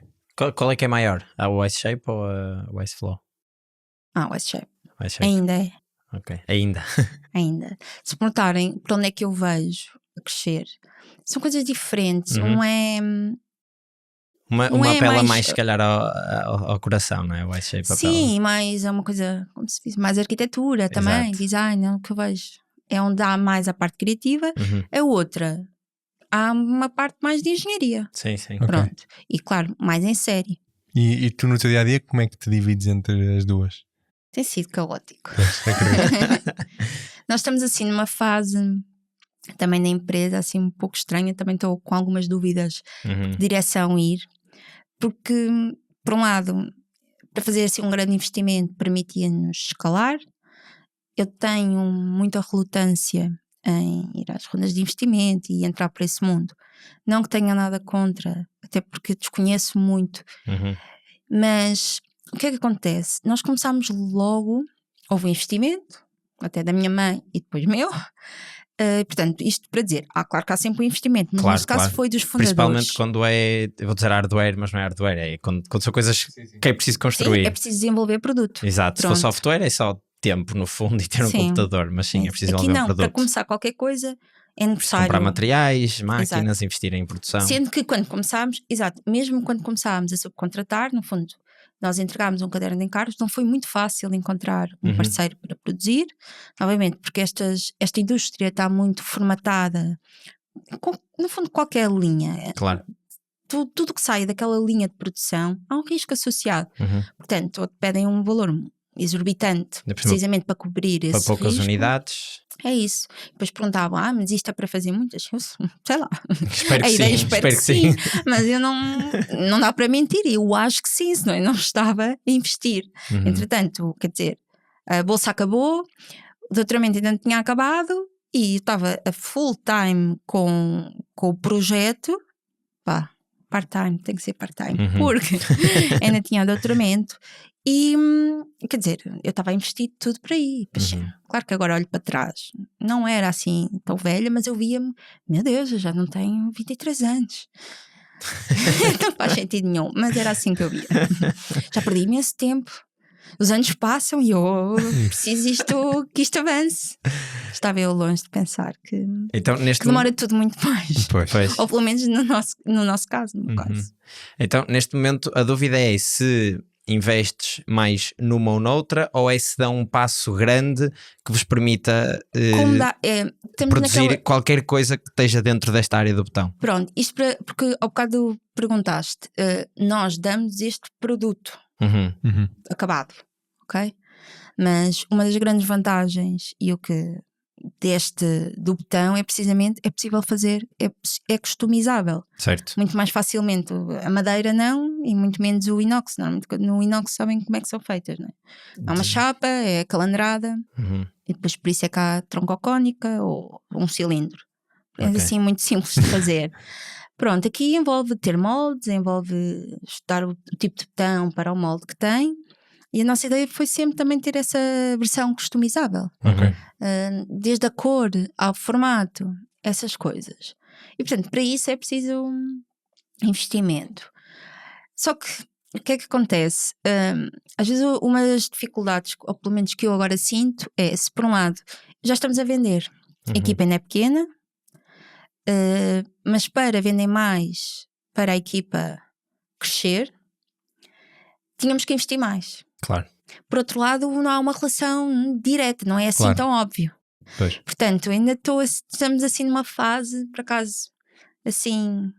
Qual é que é maior? A Wise Shape ou a Wise Flow? Wise Shape. Wise Shape. Ainda é. Ok, ainda. Se perguntarem para onde é que eu vejo a crescer, são coisas diferentes. Uma apela mais, se calhar, ao coração, não é? O Wise Shape apela. Sim, mas é uma coisa, como se diz, mais arquitetura também, design, é o que eu vejo. É onde há mais a parte criativa. A outra, há uma parte mais de engenharia. Sim. Pronto. Okay. E claro, mais em série. E tu no teu dia-a-dia, como é que te divides entre as duas? Tem sido caótico. Nós estamos assim numa fase também da empresa assim um pouco estranha, também estou com algumas dúvidas de direção ir, porque por um lado, para fazer assim um grande investimento permitia-nos escalar. Eu tenho muita relutância em ir às rondas de investimento e entrar por esse mundo. Não que tenha nada contra, até porque desconheço muito, mas o que é que acontece? Nós começámos logo, houve um investimento, até da minha mãe e depois meu. Portanto, isto para dizer, claro que há sempre um investimento, mas neste caso foi dos fundadores. Principalmente quando é, eu vou dizer hardware, mas não é hardware, é quando são coisas que é preciso construir. Sim, é preciso desenvolver produto. Exato, se for software é só tempo no fundo e ter um computador, mas sim, é preciso desenvolver um produto. Para começar qualquer coisa é necessário comprar materiais, máquinas, investir em produção. Sendo que quando começámos, mesmo quando começámos a subcontratar, no fundo, nós entregámos um caderno de encargos, não foi muito fácil encontrar um parceiro para produzir, obviamente, porque esta indústria está muito formatada, no fundo, qualquer linha. Claro. Tudo que sai daquela linha de produção há um risco associado. Portanto, ou te pedem um valor exorbitante, precisamente para cobrir esse risco. Para poucas unidades. É isso. Depois perguntavam, mas isto é para fazer muitas? Eu, sei lá. Espero que sim. Mas eu não dá para mentir. Eu acho que sim, senão eu não estava a investir. Entretanto, quer dizer, a bolsa acabou, o doutoramento ainda não tinha acabado e eu estava a full time com o projeto. Part-time, tem que ser part-time, porque ainda tinha doutoramento. E, quer dizer, eu estava a investir tudo para aí. Claro que agora olho para trás, não era assim tão velha, mas eu via-me, meu Deus, eu já não tenho 23 anos. Não faz sentido nenhum, mas era assim que eu via. Já perdi imenso tempo. Os anos passam e eu preciso que isto avance. Estava eu longe de pensar que, então, que demora tudo muito mais. Pois. Ou pelo menos no nosso caso, caso. Então, neste momento, a dúvida é se investes mais numa ou noutra, ou é se dão um passo grande que vos permita produzir qualquer coisa que esteja dentro desta área do botão? Pronto, isto porque ao bocado perguntaste, nós damos este produto acabado, ok? Mas uma das grandes vantagens e o que do botão é precisamente, é possível fazer, é customizável. Certo. Muito mais facilmente. A madeira não, e muito menos o inox. Normalmente no inox sabem como é que são feitas, não é? Há uma chapa, é calandrada, e depois por isso é que há troncocónica ou um cilindro. É assim muito simples de fazer. Pronto, aqui envolve ter moldes, envolve estudar o tipo de botão para o molde que tem. E a nossa ideia foi sempre também ter essa versão customizável. Desde a cor ao formato, essas coisas. E portanto, para isso é preciso investimento. Só que, o que é que acontece? Às vezes uma das dificuldades, ou pelo menos que eu agora sinto, é se por um lado já estamos a vender, a equipa ainda é pequena, mas para vender mais, para a equipa crescer, tínhamos que investir mais. Claro. Por outro lado, não há uma relação direta, não é assim tão óbvio. Pois. Portanto, ainda estamos assim numa fase, por acaso, assim,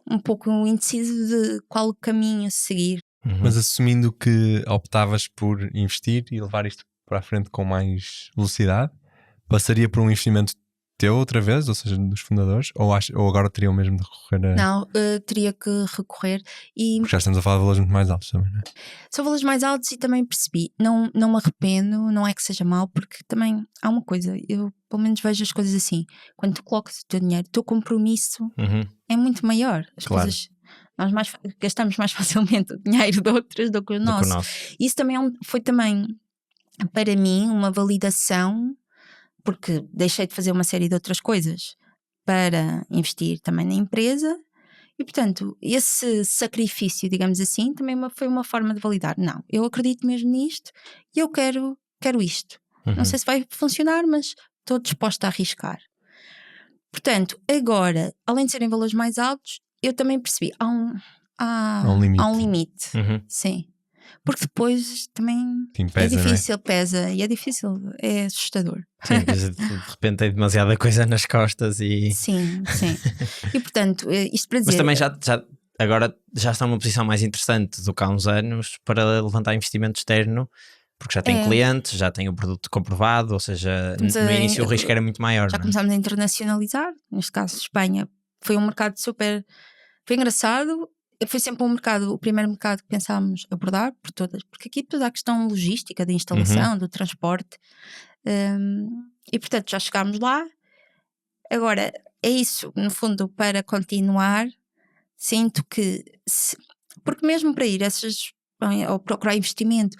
um pouco indeciso de qual o caminho a seguir. Mas assumindo que optavas por investir e levar isto para a frente com mais velocidade, passaria por um investimento teu outra vez, ou seja, dos fundadores, ou agora teriam mesmo de recorrer a... Não, teria que recorrer e... Porque já estamos a falar de valores muito mais altos também, não é? São valores mais altos e também percebi, não me arrependo, não é que seja mau, porque também há uma coisa, eu pelo menos vejo as coisas assim, quando tu colocas o teu dinheiro, o teu compromisso é muito maior, as coisas, nós gastamos mais facilmente o dinheiro de outras do que o nosso. Isso também foi também para mim uma validação, porque deixei de fazer uma série de outras coisas para investir também na empresa. E portanto, esse sacrifício, digamos assim, também foi uma forma de validar. Não, eu acredito mesmo nisto e eu quero isto. Não sei se vai funcionar, mas estou disposta a arriscar. Portanto, agora, além de serem valores mais altos, eu também percebi, há um limite. Sim. Porque depois também é difícil, pesa, e é difícil, é assustador. Sim, de repente tem demasiada coisa nas costas e... Sim. E portanto, isto para dizer... Mas também agora já está numa posição mais interessante do que há uns anos para levantar investimento externo, porque já tem clientes, já tem o produto comprovado, ou seja, no início o risco era muito maior. Já começámos a internacionalizar, neste caso Espanha, foi um mercado super... Foi engraçado. Foi sempre o primeiro mercado que pensámos abordar porque aqui toda a questão logística, da instalação, do transporte, e portanto já chegámos lá. Agora é isso, no fundo, para continuar, sinto que, porque mesmo para ir ou procurar investimento,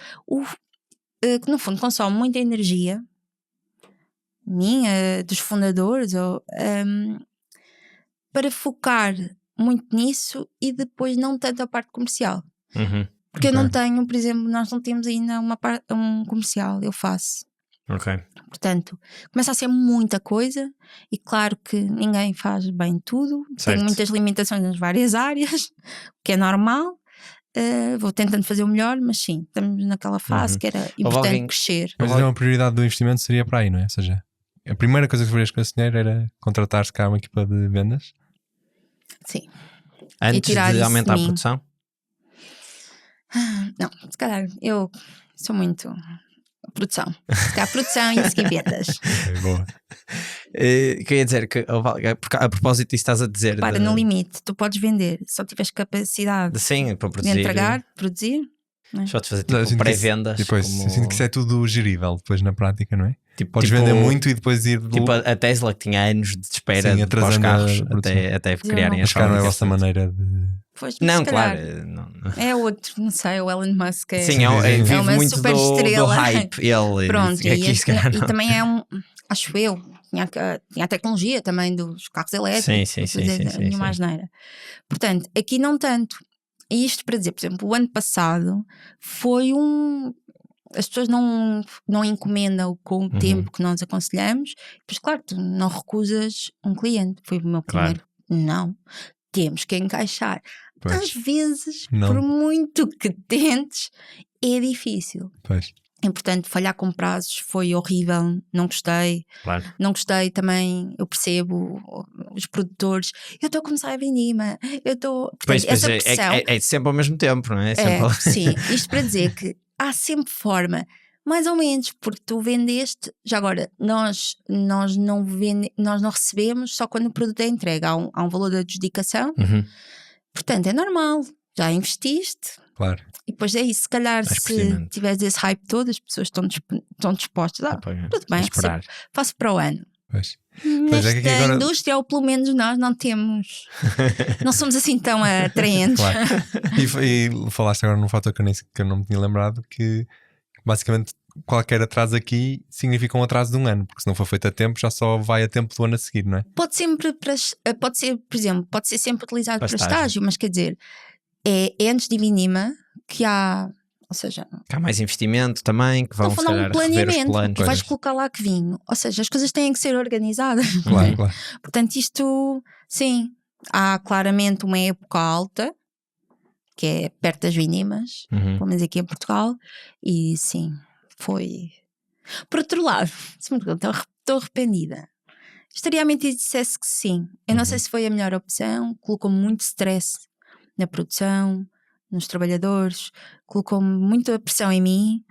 que no fundo consome muita energia minha, dos fundadores, para focar muito nisso e depois não tanto a parte comercial. Porque eu não tenho, por exemplo, nós não temos ainda um comercial, eu faço. Portanto, começa a ser muita coisa e claro que ninguém faz bem tudo, tenho muitas limitações nas várias áreas, o que é normal. Vou tentando fazer o melhor, mas sim, estamos naquela fase que era importante crescer. Mas então a prioridade do investimento seria para aí, não é? Ou seja, a primeira coisa que farias com esse dinheiro era contratar-se cá uma equipa de vendas? Sim. Antes de aumentar a produção? Não, se calhar eu sou muito produção. Se calhar produção e a seguir vendas. Boa. Queria dizer que a propósito disso estás a dizer. No limite, tu podes vender, só tiveres capacidade para produzir, de entregar, produzir. Só te fazer tipo pré-vendas. Depois, sinto que isso é tudo gerível depois na prática, não é? Podes vender muito e depois ir... Tipo a Tesla que tinha anos de espera para os carros até criarem as fábricas. Não é a vossa maneira de... Pois, não, claro. É outro, não sei, o Elon Musk Sim, vive uma muito super estrela. Do hype. Ele, pronto, e também é acho eu, tinha a tecnologia também dos carros elétricos. Sim. Mais neira. Portanto, aqui não tanto. E isto para dizer, por exemplo, o ano passado foi as pessoas não encomendam com o tempo que nós aconselhamos, pois claro, tu não recusas um cliente, foi o meu primeiro, não, temos que encaixar. Pois. Às vezes, Não. por muito que tentes, é difícil. Pois. E, portanto, falhar com prazos foi horrível, não gostei. Claro. Não gostei também, eu percebo os produtores. Eu estou a começar a Vindima, eu estou. Pois, Essa pois pressão. é sempre ao mesmo tempo, não é? Sempre Sim, isto para dizer que há sempre forma, mais ou menos, porque tu vendeste. Já agora, nós não recebemos só quando o produto é entregue. Há um valor de adjudicação, Uhum. portanto é normal, já investiste. Claro. E depois é isso, se calhar, Mais se procedimento. tiveres esse hype todo, as pessoas estão dispostas. Tudo bem, esperar. faço para o ano. Pois. Pois Nesta é que aqui agora- indústria, ou pelo menos nós não temos, não somos assim tão atraentes. Claro. E falaste agora num fator que eu não me tinha lembrado, que basicamente qualquer atraso aqui significa um atraso de um ano, porque se não for feito a tempo já só vai a tempo do ano a seguir, não é? Pode ser, por exemplo, pode ser sempre utilizado Para para estágio. estágio, mas quer dizer, é antes de Vindima que há, ou seja, Que há mais investimento também, que vão não se falar calhar um rever os planeamento, planos. tu vais colocar lá que vinho, ou seja, as coisas têm que ser organizadas. Claro, claro. Portanto, isto, sim, há claramente uma época alta, que é perto das Vindimas, Uhum. pelo menos aqui em Portugal, e sim, foi. Por outro lado, se me perguntam, estou arrependida. Estaria a mentir se dissesse que sim. Eu não sei se foi a melhor opção, colocou-me muito stress na produção, nos trabalhadores, colocou-me muita pressão em mim.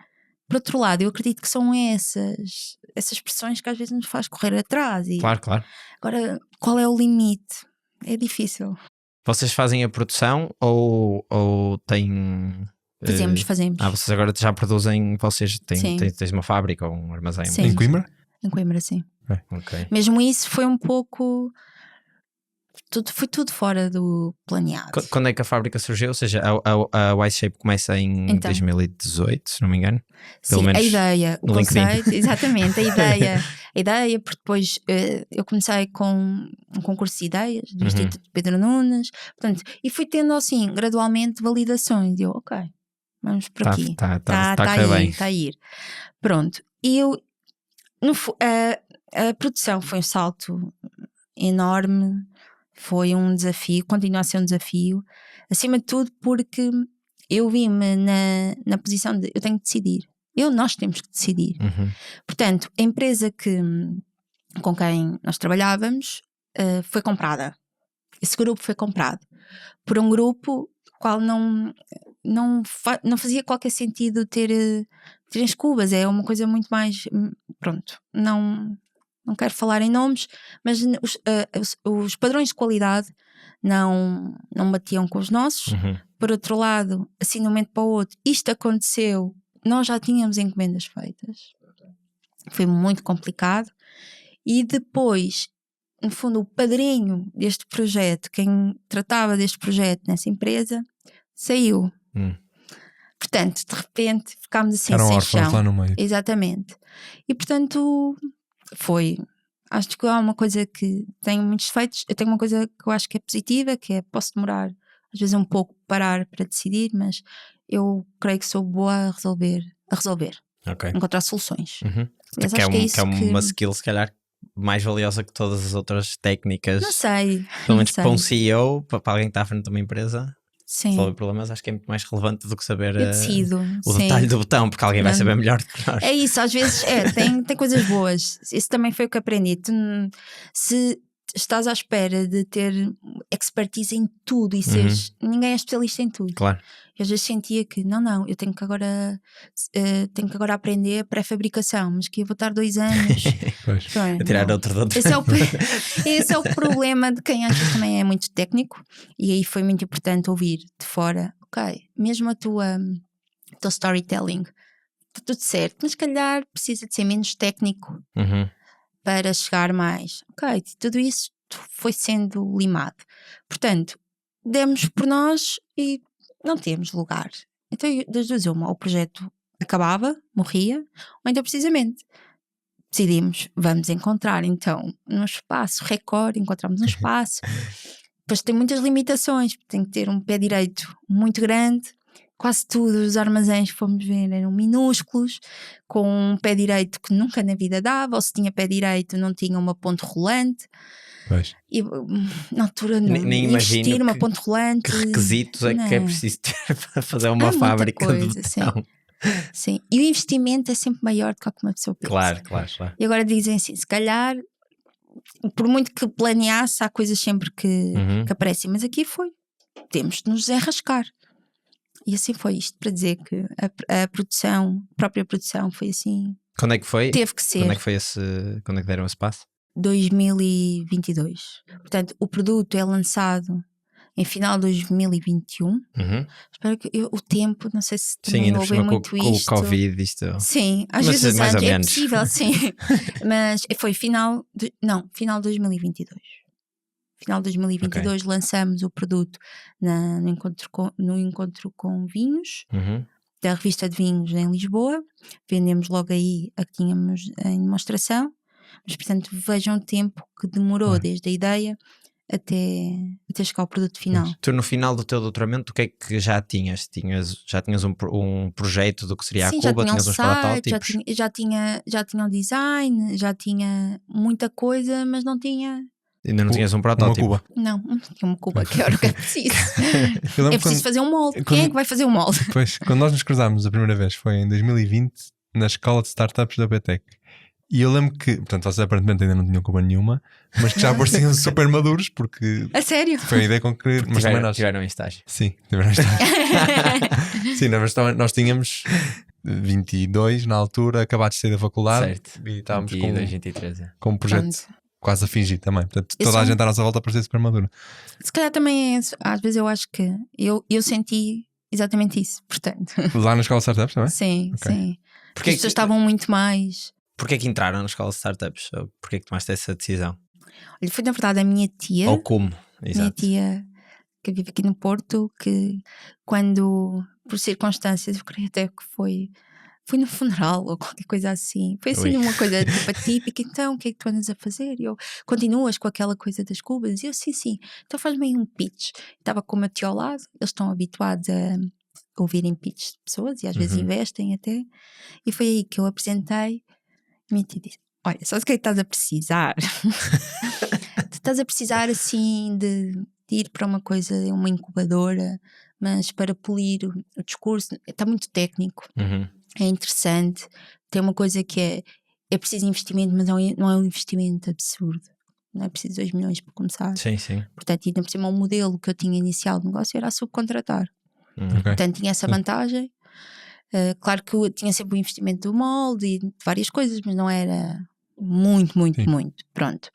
Por outro lado, eu acredito que são essas pressões que às vezes nos faz correr atrás. E Claro, claro. agora, qual é o limite? É difícil. Vocês fazem a produção ou têm. Fazemos. Vocês agora já produzem, vocês Sim. tens uma fábrica ou um armazém? Sim. Em Coimbra? Em Coimbra, sim. Ok. Mesmo isso foi um pouco. Foi tudo fora do planeado. Quando é que a fábrica surgiu? Ou seja, a Wise Shape começa em Então. 2018, se não me engano. Pelo Sim, menos a ideia, o no LinkedIn. conceito, exatamente, a ideia, porque depois eu comecei com um concurso de ideias do Instituto Pedro Nunes, portanto, e fui tendo assim, gradualmente, validações. E eu, ok, vamos por aqui. Tá Está a correr bem. Está a ir. Pronto, e eu, a produção foi um salto enorme, foi um desafio, continua a ser um desafio, acima de tudo porque eu vi-me na posição de eu tenho que decidir. Nós temos que decidir. Uhum. Portanto, a empresa com quem nós trabalhávamos foi comprada. Esse grupo foi comprado por um grupo qual não fazia qualquer sentido terem as Cubas. É uma coisa muito mais. Pronto, não quero falar em nomes, mas os padrões de qualidade não batiam com os nossos. Uhum. Por outro lado, assim de um momento para o outro, isto aconteceu, nós já tínhamos encomendas feitas. Foi muito complicado. E depois, no fundo, o padrinho deste projeto, quem tratava deste projeto nessa empresa, saiu. Portanto, de repente, ficámos assim Eram sem órfãos chão. lá no meio. Exatamente. E portanto, acho que há uma coisa que tem muitos defeitos. Eu tenho uma coisa que eu acho que é positiva, que é posso demorar às vezes um pouco parar para decidir, mas eu creio que sou boa a resolver, Ok. encontrar soluções. Uhum. Aliás, Que é acho que é isso uma skill, se calhar, mais valiosa que todas as outras técnicas. Não sei. Pelo menos não para um sei. CEO, para alguém que está à frente de uma empresa, Sim. resolver problemas, acho que é muito mais relevante do que saber Eu decido. o sim. detalhe do botão, porque alguém vai Não. saber melhor do que nós. É isso, às vezes tem coisas boas. Isso também foi o que aprendi. Se estás à espera de ter expertise em tudo e seres. Ninguém é especialista em tudo. Claro. Eu às vezes sentia que não, eu tenho que agora aprender pré-fabricação, mas que eu vou estar 2 anos. Pois. A tirar outro de outro. Esse é o problema de quem às vezes também é muito técnico, e aí foi muito importante ouvir de fora, ok, mesmo o teu storytelling está tudo certo, mas se calhar precisa de ser menos técnico Uhum. para chegar mais. Ok, tudo isso foi sendo limado. Portanto, demos por nós e não temos lugar. Então, das duas uma, ou o projeto acabava, morria, ou então precisamente decidimos, vamos encontrar então um espaço recorde, encontramos um espaço, depois tem muitas limitações, tem que ter um pé direito muito grande, quase tudo os armazéns que fomos ver eram minúsculos, com um pé direito que nunca na vida dava, ou se tinha pé direito não tinha uma ponte rolante. Pois. E na altura não, Nem imagino investir uma ponte rolante. Que requisitos é que é preciso ter para fazer uma fábrica coisa, de botão? Sim, e o investimento é sempre maior do que uma pessoa pensa. Claro. E agora dizem assim, se calhar, por muito que planeasse, há coisas sempre que aparecem, mas aqui temos de nos enrascar. E assim foi isto, para dizer que a própria produção foi assim. Quando é que foi? Teve que ser. Quando é que deram esse passo? 2022. Portanto, o produto é lançado em final de 2021. Espero que o tempo, não sei se ainda ouvem muito isto. Com o Covid, isto. Sim, às mas vezes mais ou é menos. possível, sim. Mas foi final de 2022. Final de 2022 lançamos o produto no encontro com vinhos da revista de vinhos em Lisboa. Vendemos logo aí a que tínhamos em demonstração. Mas, portanto, vejam o tempo que demorou desde a ideia até chegar ao produto final. Tu, no final do teu doutoramento, o que é que já tinhas? Já tinhas um projeto do que seria a Cuba? Tinhas uns protótipos? Já tinha o design, já tinha muita coisa, mas não tinha... Ainda não tinhas um protótipo? Uma Cuba. Não tinha uma Cuba, que era o que é preciso. É preciso fazer um molde. Quem é que vai fazer o molde? Pois, quando nós nos cruzámos a primeira vez foi em 2020, na escola de startups da BTEC. E eu lembro que, portanto, vocês aparentemente ainda não tinham Cuba nenhuma, mas que já pareciam super maduros, porque... A sério? Foi a ideia com que... Mas tiveram em estágio. Sim, tiveram em estágio. Sim, mas nós tínhamos 22 na altura, acabados de sair da faculdade. Certo. E estávamos 22, 23. com um projeto quase a fingir também. Portanto, toda a gente à nossa volta parecia super madura. Se calhar também é, às vezes eu acho que eu senti exatamente isso, portanto. Lá na escola de startups também? Sim, sim. Porque as pessoas estavam muito mais... Porquê que entraram na escola de startups? Ou porquê que tomaste essa decisão? Olha, foi na verdade a minha tia. Ou como? Exato. Minha tia, que vive aqui no Porto, que quando, por circunstâncias, eu creio até que foi no funeral ou qualquer coisa assim. Foi assim uma coisa tipo atípica. Então, o que é que tu andas a fazer? E eu, continuas com aquela coisa das cubas? E eu, sim. Então faz-me aí um pitch. Estava com o meu tio ao lado, eles estão habituados a ouvirem pitches de pessoas e às vezes investem até. E foi aí que eu apresentei. Minha tia disse, olha, sabes o que é que estás a precisar? Tu estás a precisar assim de ir para uma coisa, uma incubadora, mas para polir o discurso, está muito técnico, é interessante, tem uma coisa que é preciso investimento, mas não é um investimento absurdo, não é preciso 2 milhões para começar. Sim. Portanto, ainda por cima o modelo que eu tinha inicial de negócio era a subcontratar. Portanto, tinha essa vantagem. Claro que eu tinha sempre o investimento do molde e de várias coisas, mas não era muito. Pronto.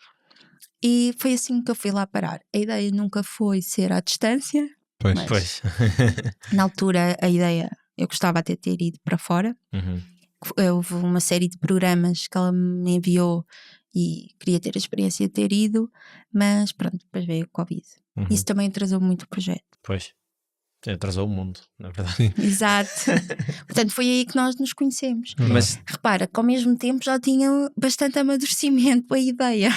E foi assim que eu fui lá parar. A ideia nunca foi ser à distância. Pois. Na altura, a ideia, eu gostava até de ter ido para fora. Houve uma série de programas que ela me enviou e queria ter a experiência de ter ido, mas pronto, depois veio o Covid. Isso também atrasou muito o projeto. Pois. Atrasou o mundo, na verdade. Sim. Exato. Portanto, foi aí que nós nos conhecemos. Mas repara que ao mesmo tempo já tinha bastante amadurecimento a ideia.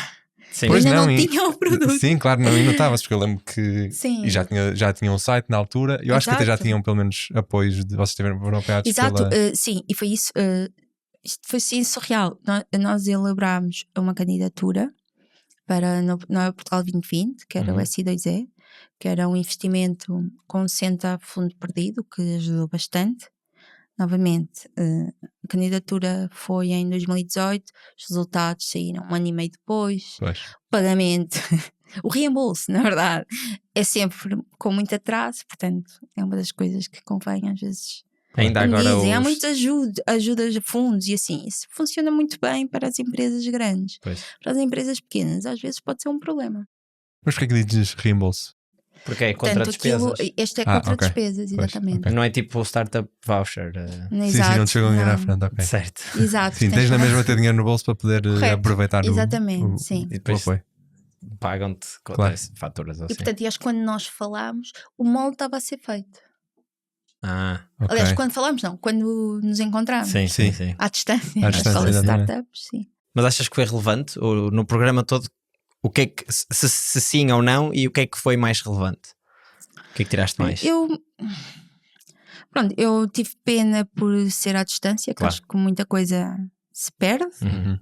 sim. Pois ainda não tinha o produto. Sim, claro, não notava-se, porque eu lembro que Sim. E já tinha um site na altura. Eu acho que até já tinham pelo menos apoios de vocês foram apoiados. Exato, sim, e foi isso. Isto foi sim surreal. Nós elaborámos uma candidatura para no Portugal 2020, que era o SI2E, que era um investimento com 60 fundo perdido, que ajudou bastante. Novamente, a candidatura foi em 2018, os resultados saíram 1 ano e meio depois. Pois. O pagamento, o reembolso, na verdade, é sempre com muito atraso, portanto, é uma das coisas que convém às vezes. Ainda agora há muitas ajudas a fundos e assim, isso funciona muito bem para as empresas grandes. Pois. Para as empresas pequenas, às vezes pode ser um problema. Mas porquê que dizes reembolso? Porque é contra despesas. Este é contra ok. despesas, exatamente. Okay. Não é tipo o startup voucher. Exato, sim, não te chegam dinheiro à frente, ok. Certo. Exato. Sim, tens na mesma ter dinheiro no bolso para poder aproveitar exatamente, sim. E depois apoio. Pagam-te Claro. faturas assim. E portanto, e acho que quando nós falámos, o molde estava a ser feito. Okay. Aliás, quando falámos, não, quando nos encontramos. Sim. À distância, À na distância, escola de exatamente. startups, sim. Mas achas que foi relevante? Ou no programa todo, o que é que, se sim ou não, e o que é que foi mais relevante? O que é que tiraste mais? Por Pronto, eu tive pena por ser à distância, que Claro. acho que muita coisa se perde. Uhum.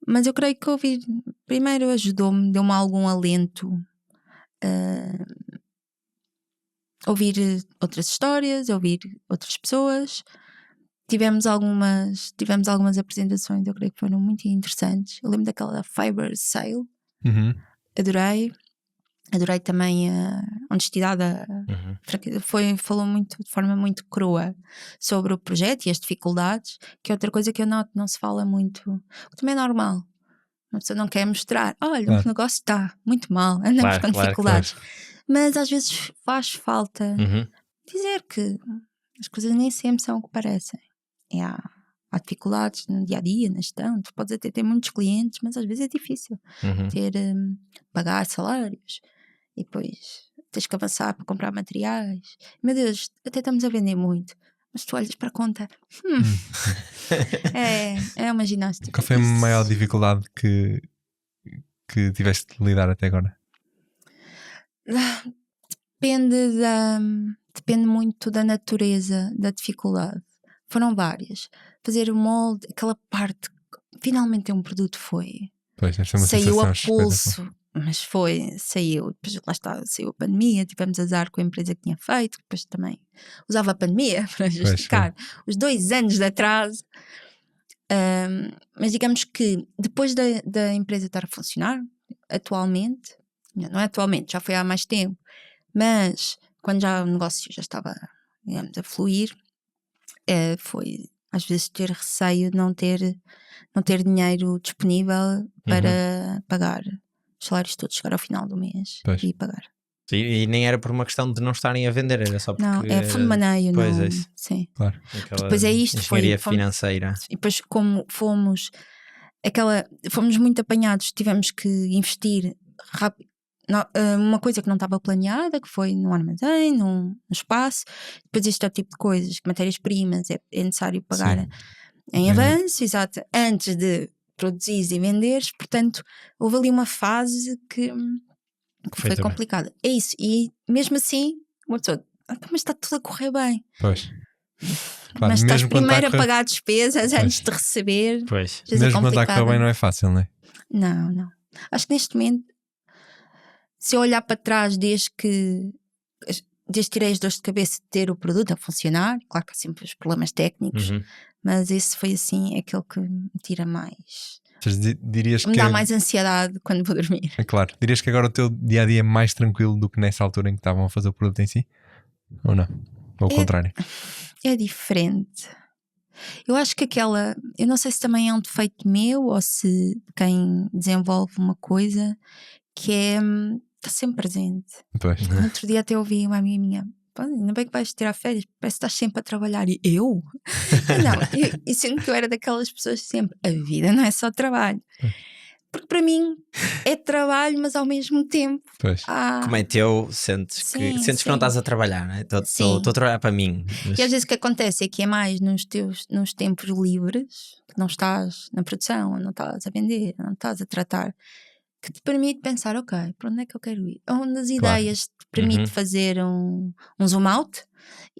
Mas eu creio que ouvir primeiro ajudou-me, deu-me algum alento. Ouvir outras histórias, ouvir outras pessoas. Tivemos algumas apresentações, eu creio que foram muito interessantes. Eu lembro daquela Fiber Sale, Uhum. adorei também a honestidade, falou muito, de forma muito crua sobre o projeto e as dificuldades, que é outra coisa que eu noto, não se fala muito, que também é normal. Uma pessoa não quer mostrar, olha, Claro. o negócio está muito mal, andamos Claro, com claro, dificuldades. Mas às vezes faz falta dizer que as coisas nem sempre são o que parecem. E há dificuldades no dia a dia, na gestão. Tu podes até ter muitos clientes, mas às vezes é difícil ter pagar salários e depois tens que avançar para comprar materiais. Meu Deus, até estamos a vender muito, mas tu olhas para a conta, é uma ginástica. Qual foi a maior dificuldade que tiveste de lidar até agora? Depende muito da natureza da dificuldade. Foram várias. Fazer o molde, aquela parte, finalmente ter um produto foi. Pois, deve ser uma Saiu a sensação pulso, mas saiu. Depois lá está, saiu a pandemia, tivemos azar com a empresa que tinha feito, que depois também usava a pandemia para justificar os 2 anos de atraso. Mas digamos que depois da empresa estar a funcionar, atualmente, não é atualmente, já foi há mais tempo, mas quando já o negócio já estava, digamos, a fluir, foi às vezes ter receio de não ter dinheiro disponível para pagar os salários todos, chegar ao final do mês e pagar. Sim, e nem era por uma questão de não estarem a vender, era só porque... Não, é fundo de maneio, pois não. É isso. Sim. Claro. Depois é isto, engenharia financeira. E depois como fomos muito apanhados, tivemos que investir rápido. Uma coisa que não estava planeada, que foi no armazém, no espaço. Depois este é o tipo de coisas, que matérias-primas é necessário pagar em avanço, exato, antes de produzires e venderes. Portanto, houve ali uma fase que foi complicada. É isso, e mesmo assim uma pessoa, mas está tudo a correr bem. Pois. Claro, mas estás primeiro a correr... pagar despesas antes de receber. Pois. Mesmo quando está a correr bem não é fácil, não é? Não. Acho que neste momento, se eu olhar para trás desde que tirei as dores de cabeça de ter o produto a funcionar, claro que há sempre os problemas técnicos, mas esse foi assim aquele que me tira mais. Dirias me dá mais ansiedade quando vou dormir. É claro. Dirias que agora o teu dia-a-dia é mais tranquilo do que nessa altura em que estavam a fazer o produto em si? Ou não? Ou ao contrário? É diferente. Eu acho que eu não sei se também é um defeito meu ou se quem desenvolve uma coisa que está sempre presente. Pois. No outro dia até ouvi uma amiga minha, ainda bem que vais tirar férias, parece que estás sempre a trabalhar. E eu? Não, eu sinto que eu era daquelas pessoas sempre, a vida não é só trabalho. Porque para mim é trabalho, mas ao mesmo tempo. Pois. Como é teu, sentes que não estás a trabalhar, não é? Estou a trabalhar para mim. E às vezes o que acontece é que é mais nos tempos livres, que não estás na produção, não estás a vender, não estás a tratar, que te permite pensar, ok, para onde é que eu quero ir? Onde as ideias te permite fazer um zoom out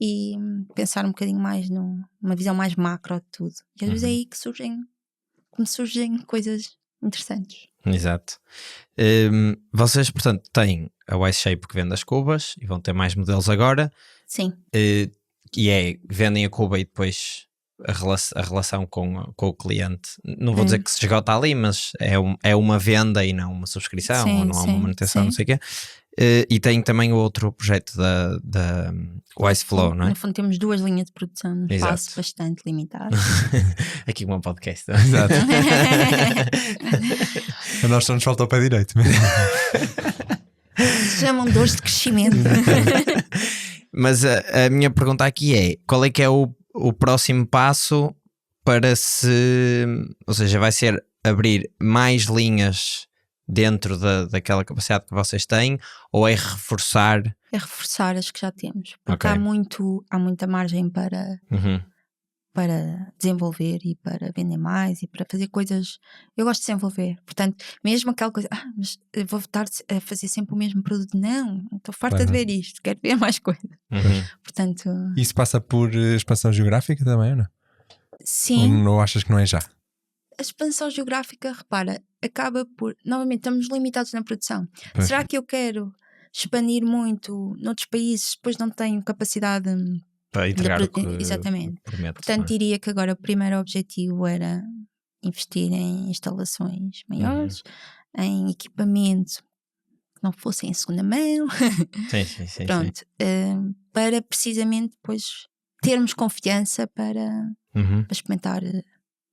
e pensar um bocadinho mais numa visão mais macro de tudo. E às vezes é aí que me surgem coisas interessantes. Exato. Vocês, portanto, têm a Y-Shape que vende as cubas e vão ter mais modelos agora. Sim. E vendem a cuba e depois a relação com o cliente. Não vou dizer que se esgota ali, mas é uma venda e não uma subscrição, ou não há uma manutenção, não sei o quê. E tem também o outro projeto da Wise Flow, não é? No fundo temos 2 linhas de produção num espaço bastante limitado. Aqui com um podcast. Exato. A nós só nos falta o pé direito. Chamam dores de crescimento. Mas a minha pergunta aqui é, qual é que é o próximo passo para ou seja, vai ser abrir mais linhas dentro daquela capacidade que vocês têm, ou é reforçar? É reforçar as que já temos, porque há muita margem para para desenvolver e para vender mais e para fazer coisas. Eu gosto de desenvolver. Portanto, mesmo aquela coisa, mas eu vou estar a fazer sempre o mesmo produto. Não, estou farta de ver isto, quero ver mais coisas. Portanto, Isso passa por expansão geográfica também, ou não? sim. Ou não achas que não é já? A expansão geográfica, repara, acaba por. Novamente, estamos limitados na produção. Pois. Será que eu quero expandir muito noutros países, depois não tenho capacidade Para entregar o que exatamente. promete. Portanto, diria que agora o primeiro objetivo era investir em instalações maiores, em equipamento que não fossem em segunda mão. Sim. Pronto, para precisamente depois termos confiança para experimentar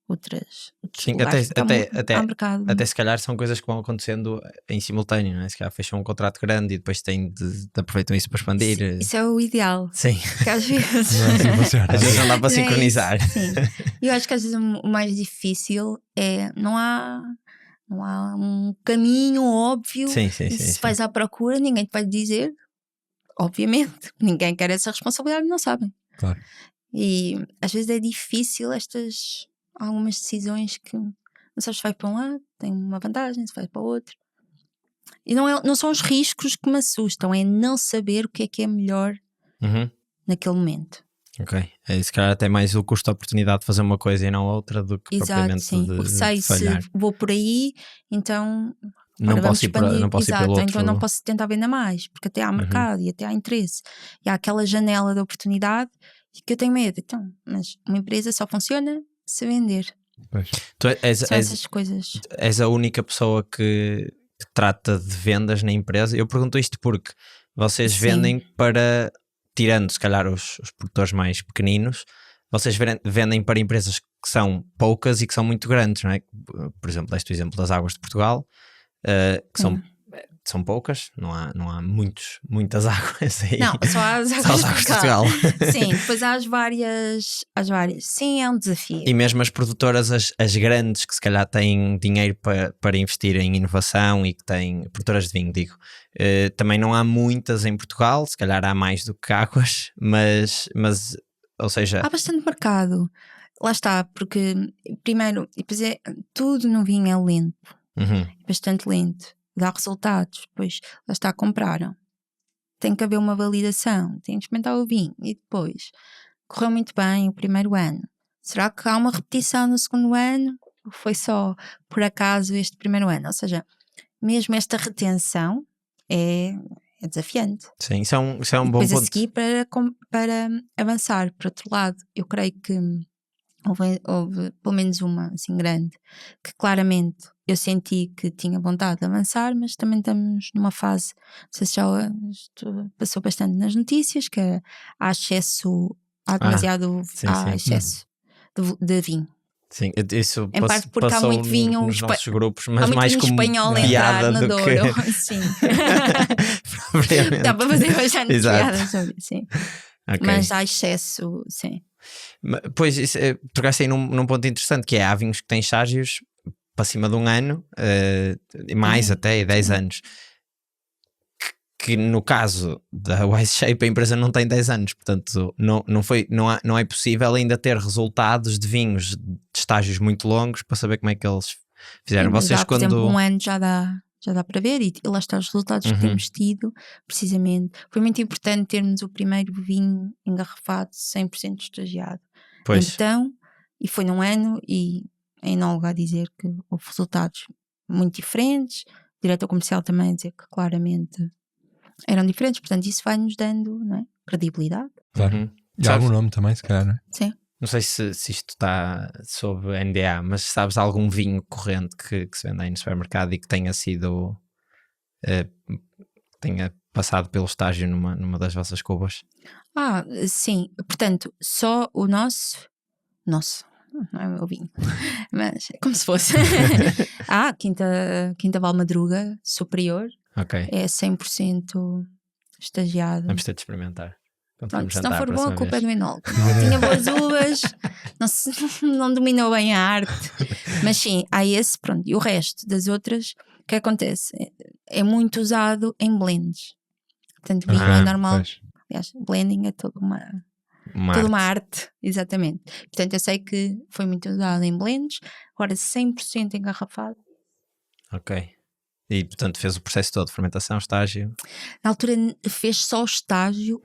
outros Sim, lugares. Há mercado. até se calhar são coisas que vão acontecendo em simultâneo, não é? Se calhar fecham um contrato grande e depois têm de aproveitam isso para expandir. Isso é o ideal. Sim. Que às vezes, Não é assim que funciona. Às vezes não dá para não é sincronizar. isso. Sim. Eu acho que às vezes o mais difícil é não há um caminho óbvio. Sim. E se vais à procura, ninguém te vai dizer. Obviamente, ninguém quer essa responsabilidade, não sabem. Claro. E às vezes é difícil algumas decisões que não sabes se vai para um lado, tem uma vantagem, se vai para o outro. E não são os riscos que me assustam, é não saber o que é melhor naquele momento. Ok. É se calhar até mais o custo de oportunidade de fazer uma coisa e não outra do que Exato, propriamente sim. O receio, de falhar. se vou por aí, então Não posso ir expandir. pelo outro. Então não posso tentar vender mais, porque até há mercado e até há interesse. E há aquela janela de oportunidade que eu tenho medo. Então, mas uma empresa só funciona se vender. Pois. Tu São essas coisas. És a única pessoa que trata de vendas na empresa. Eu pergunto isto porque vocês vendem para, tirando se calhar os produtores mais pequeninos, vocês vendem para empresas que são poucas e que são muito grandes, não é? Por exemplo, deste o exemplo das Águas de Portugal, que são poucas, não há muitas águas aí. Não, só há as Só as Águas de Portugal. Sim, depois há as várias. Sim, é um desafio. E mesmo as produtoras, as grandes, que se calhar têm dinheiro para investir em inovação e que têm, produtoras de vinho, digo, também não há muitas em Portugal, se calhar há mais do que Águas, mas ou seja... Há bastante mercado. Lá está, porque primeiro, depois tudo no vinho é lento, bastante lento, dá resultados, depois lá está, compraram. Tem que haver uma validação, tem que experimentar o vinho e depois correu muito bem o primeiro ano. Será que há uma repetição no segundo ano? Ou foi só por acaso este primeiro ano? Ou seja, mesmo esta retenção é desafiante. Sim, isso é um bom ponto. Depois a seguir para avançar. Por outro lado, eu creio que houve pelo menos uma assim grande que claramente eu senti que tinha vontade de avançar, mas também estamos numa fase, não sei se já passou bastante nas notícias, que há excesso, há demasiado excesso de vinho. Sim, isso em parte porque há muito vinho nos nossos grupos, mas há mais muito como espanhol piada entrar no do Douro. que... Sim. Propriamente. Dá para fazer bastante Exato. piadas sobre isso, sim. Okay. Mas há excesso, sim. Pois, trocaste aí num ponto interessante, que é, há vinhos que têm estágios para cima de um ano, mais até 10 anos. Que no caso da Wise Shape a empresa não tem 10 anos, portanto não é possível ainda ter resultados de vinhos de estágios muito longos para saber como é que eles fizeram. Vocês por exemplo, um ano já dá para ver e lá estão os resultados que temos tido, precisamente. Foi muito importante termos o primeiro vinho engarrafado 100% estagiado. Pois. Então, e foi num ano e em não lugar a dizer que houve resultados muito diferentes, o diretor comercial também a dizer que claramente eram diferentes, portanto isso vai-nos dando, não é, credibilidade. Claro. E algum nome também, se calhar, não é? Sim. Não sei se isto está sob NDA, mas sabes algum vinho corrente que se vende aí no supermercado e que tenha sido tenha passado pelo estágio numa das vossas cubas? Sim, portanto só o nosso não é o meu vinho, mas é como se fosse Quinta Valmadruga Superior, é 100% estagiado. Vamos ter de experimentar. Pronto, se não for bom, a culpa é do enólogo. Tinha boas uvas, não dominou bem a arte, mas sim, há esse, pronto. E o resto das outras, o que acontece? É muito usado em blends. Portanto, vinho é normal. Pois. Aliás, blending é toda uma toda uma arte, exatamente. Portanto, eu sei que foi muito usado em blends, agora 100% engarrafado. Ok. E portanto fez o processo todo, fermentação, estágio. Na altura fez só o estágio,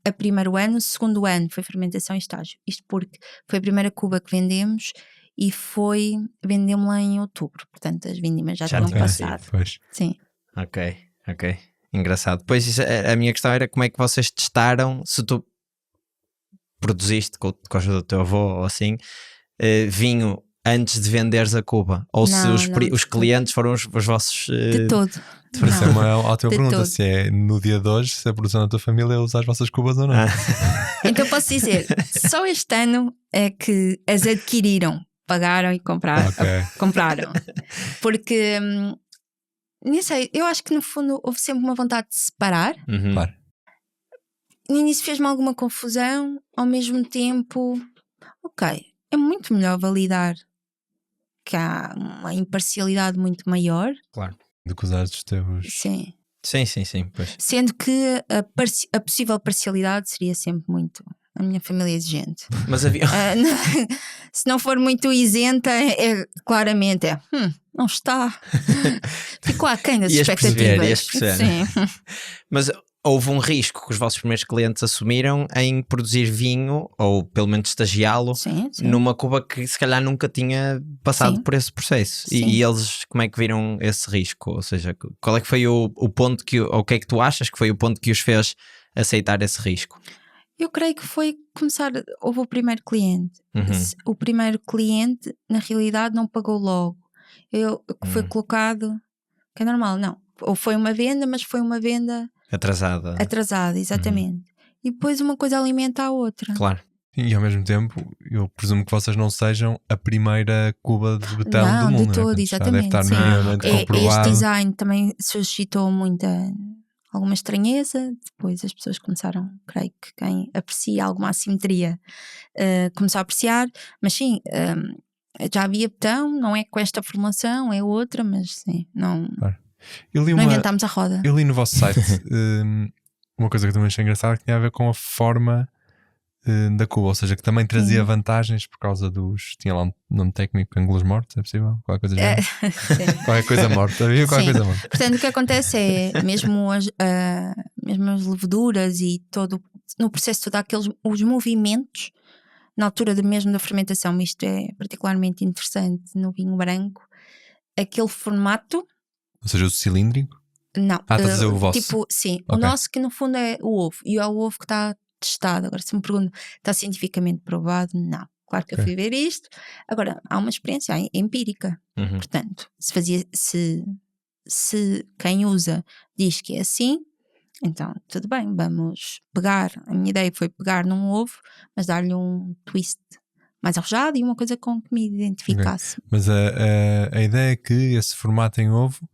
a primeiro ano, o segundo ano foi fermentação e estágio. Isto porque foi a primeira cuba que vendemos e vendemos-la em outubro, portanto as vindimas já tinham passado. Pois. Sim. Ok. Engraçado. Depois a minha questão era como é que vocês testaram, se tu produziste com a ajuda do teu avô ou assim, vinho antes de venderes a cuba, ou Não, se os clientes foram os vossos... De todo. Por isso é uma ótima De pergunta, todo. se é no dia de hoje, se a produção da tua família usa as vossas cubas ou não. Então posso dizer, só este ano é que as adquiriram, pagaram e compraram. Porque, nem sei, eu acho que no fundo houve sempre uma vontade de separar. Claro. No início fez-me alguma confusão, ao mesmo tempo, ok, é muito melhor validar que há uma imparcialidade muito maior. Claro. Do que usar os teus... Sim. Sim, pois. Sendo que a possível parcialidade seria sempre muito... A minha família é exigente. Mas havia... se não for muito isenta, claramente não está. Ficou aquém das expectativas. Ias perceber. Sim. Mas houve um risco que os vossos primeiros clientes assumiram em produzir vinho, ou pelo menos estagiá-lo, Sim. numa cuba que se calhar nunca tinha passado por esse processo. E eles, como é que viram esse risco? Ou seja, qual é que foi o ponto ou o que é que tu achas que foi o ponto que os fez aceitar esse risco? Eu creio que foi houve o primeiro cliente. O primeiro cliente, na realidade, não pagou logo. Foi colocado, que é normal, não. Ou foi uma venda, mas foi uma venda... Atrasada, exatamente. E depois uma coisa alimenta a outra. Claro. E ao mesmo tempo, eu presumo que vocês não sejam a primeira cuba de betão do mundo. Não, de todo, exatamente. Já deve estar minimamente comprovado. Este design também suscitou alguma estranheza. Depois as pessoas começaram, creio que quem aprecia alguma assimetria começou a apreciar. Mas sim, já havia betão, não é com esta formulação, é outra, mas sim, não... Claro. Não inventámos a roda. Eu li no vosso site uma coisa que eu também achei engraçada, que tinha a ver com a forma da cuba, ou seja, que também trazia vantagens por causa tinha lá um nome técnico, ângulos mortos, é possível? Qualquer coisa qualquer coisa morta, havia qualquer coisa morta. Portanto, o que acontece é, mesmo as leveduras e todo, no processo todo, os movimentos, na altura mesmo da fermentação, isto é particularmente interessante no vinho branco, aquele formato... Ou seja, o cilíndrico? Não. Estás a dizer o vosso? Tipo, sim. Okay. O nosso que no fundo é o ovo. E é o ovo que está testado. Agora, se me perguntam, está cientificamente provado? Não. Claro que eu fui ver isto. Agora, há uma experiência empírica. Portanto, se quem usa diz que é assim, então tudo bem, vamos pegar. A minha ideia foi pegar num ovo, mas dar-lhe um twist mais arrojado e uma coisa com que me identificasse. Okay. Mas a ideia é que esse formato em ovo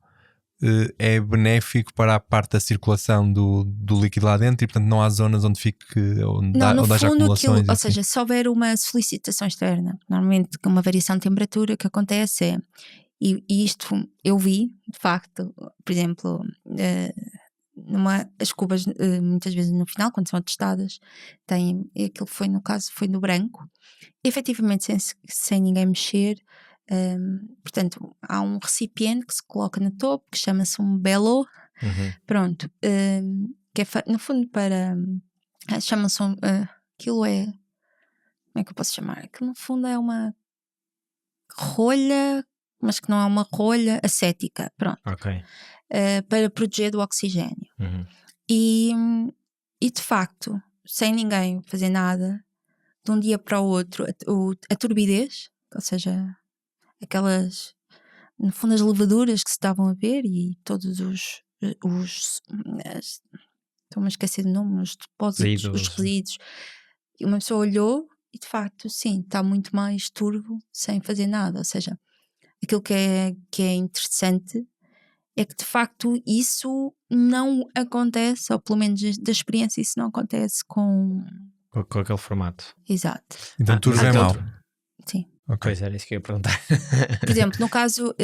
é benéfico para a parte da circulação do líquido lá dentro e portanto não há zonas onde fique onde haja acumulações. Ou seja, se houver uma solicitação externa, normalmente com uma variação de temperatura, o que acontece é, e isto eu vi de facto, por exemplo, as cubas muitas vezes no final, quando são atestadas, aquilo foi no caso, foi no branco, efetivamente sem ninguém mexer. Portanto, há um recipiente que se coloca no topo que chama-se um belô. Pronto, que é no fundo para chama-se aquilo é, como é que eu posso chamar? Aquilo no fundo é uma rolha, mas que não é uma rolha acética, pronto, para proteger do oxigênio. E de facto, sem ninguém fazer nada, de um dia para o outro, a turbidez, ou seja, aquelas, no fundo, as levaduras que se estavam a ver e todos estou-me a esquecer de nome, os depósitos, os resíduos. E uma pessoa olhou e de facto, sim, está muito mais turvo sem fazer nada. Ou seja, aquilo que é interessante é que de facto isso não acontece, ou pelo menos da experiência, isso não acontece com aquele formato. Exato. Então turvo é mau. Sim. Pois era isso que eu ia perguntar. Por exemplo, no caso,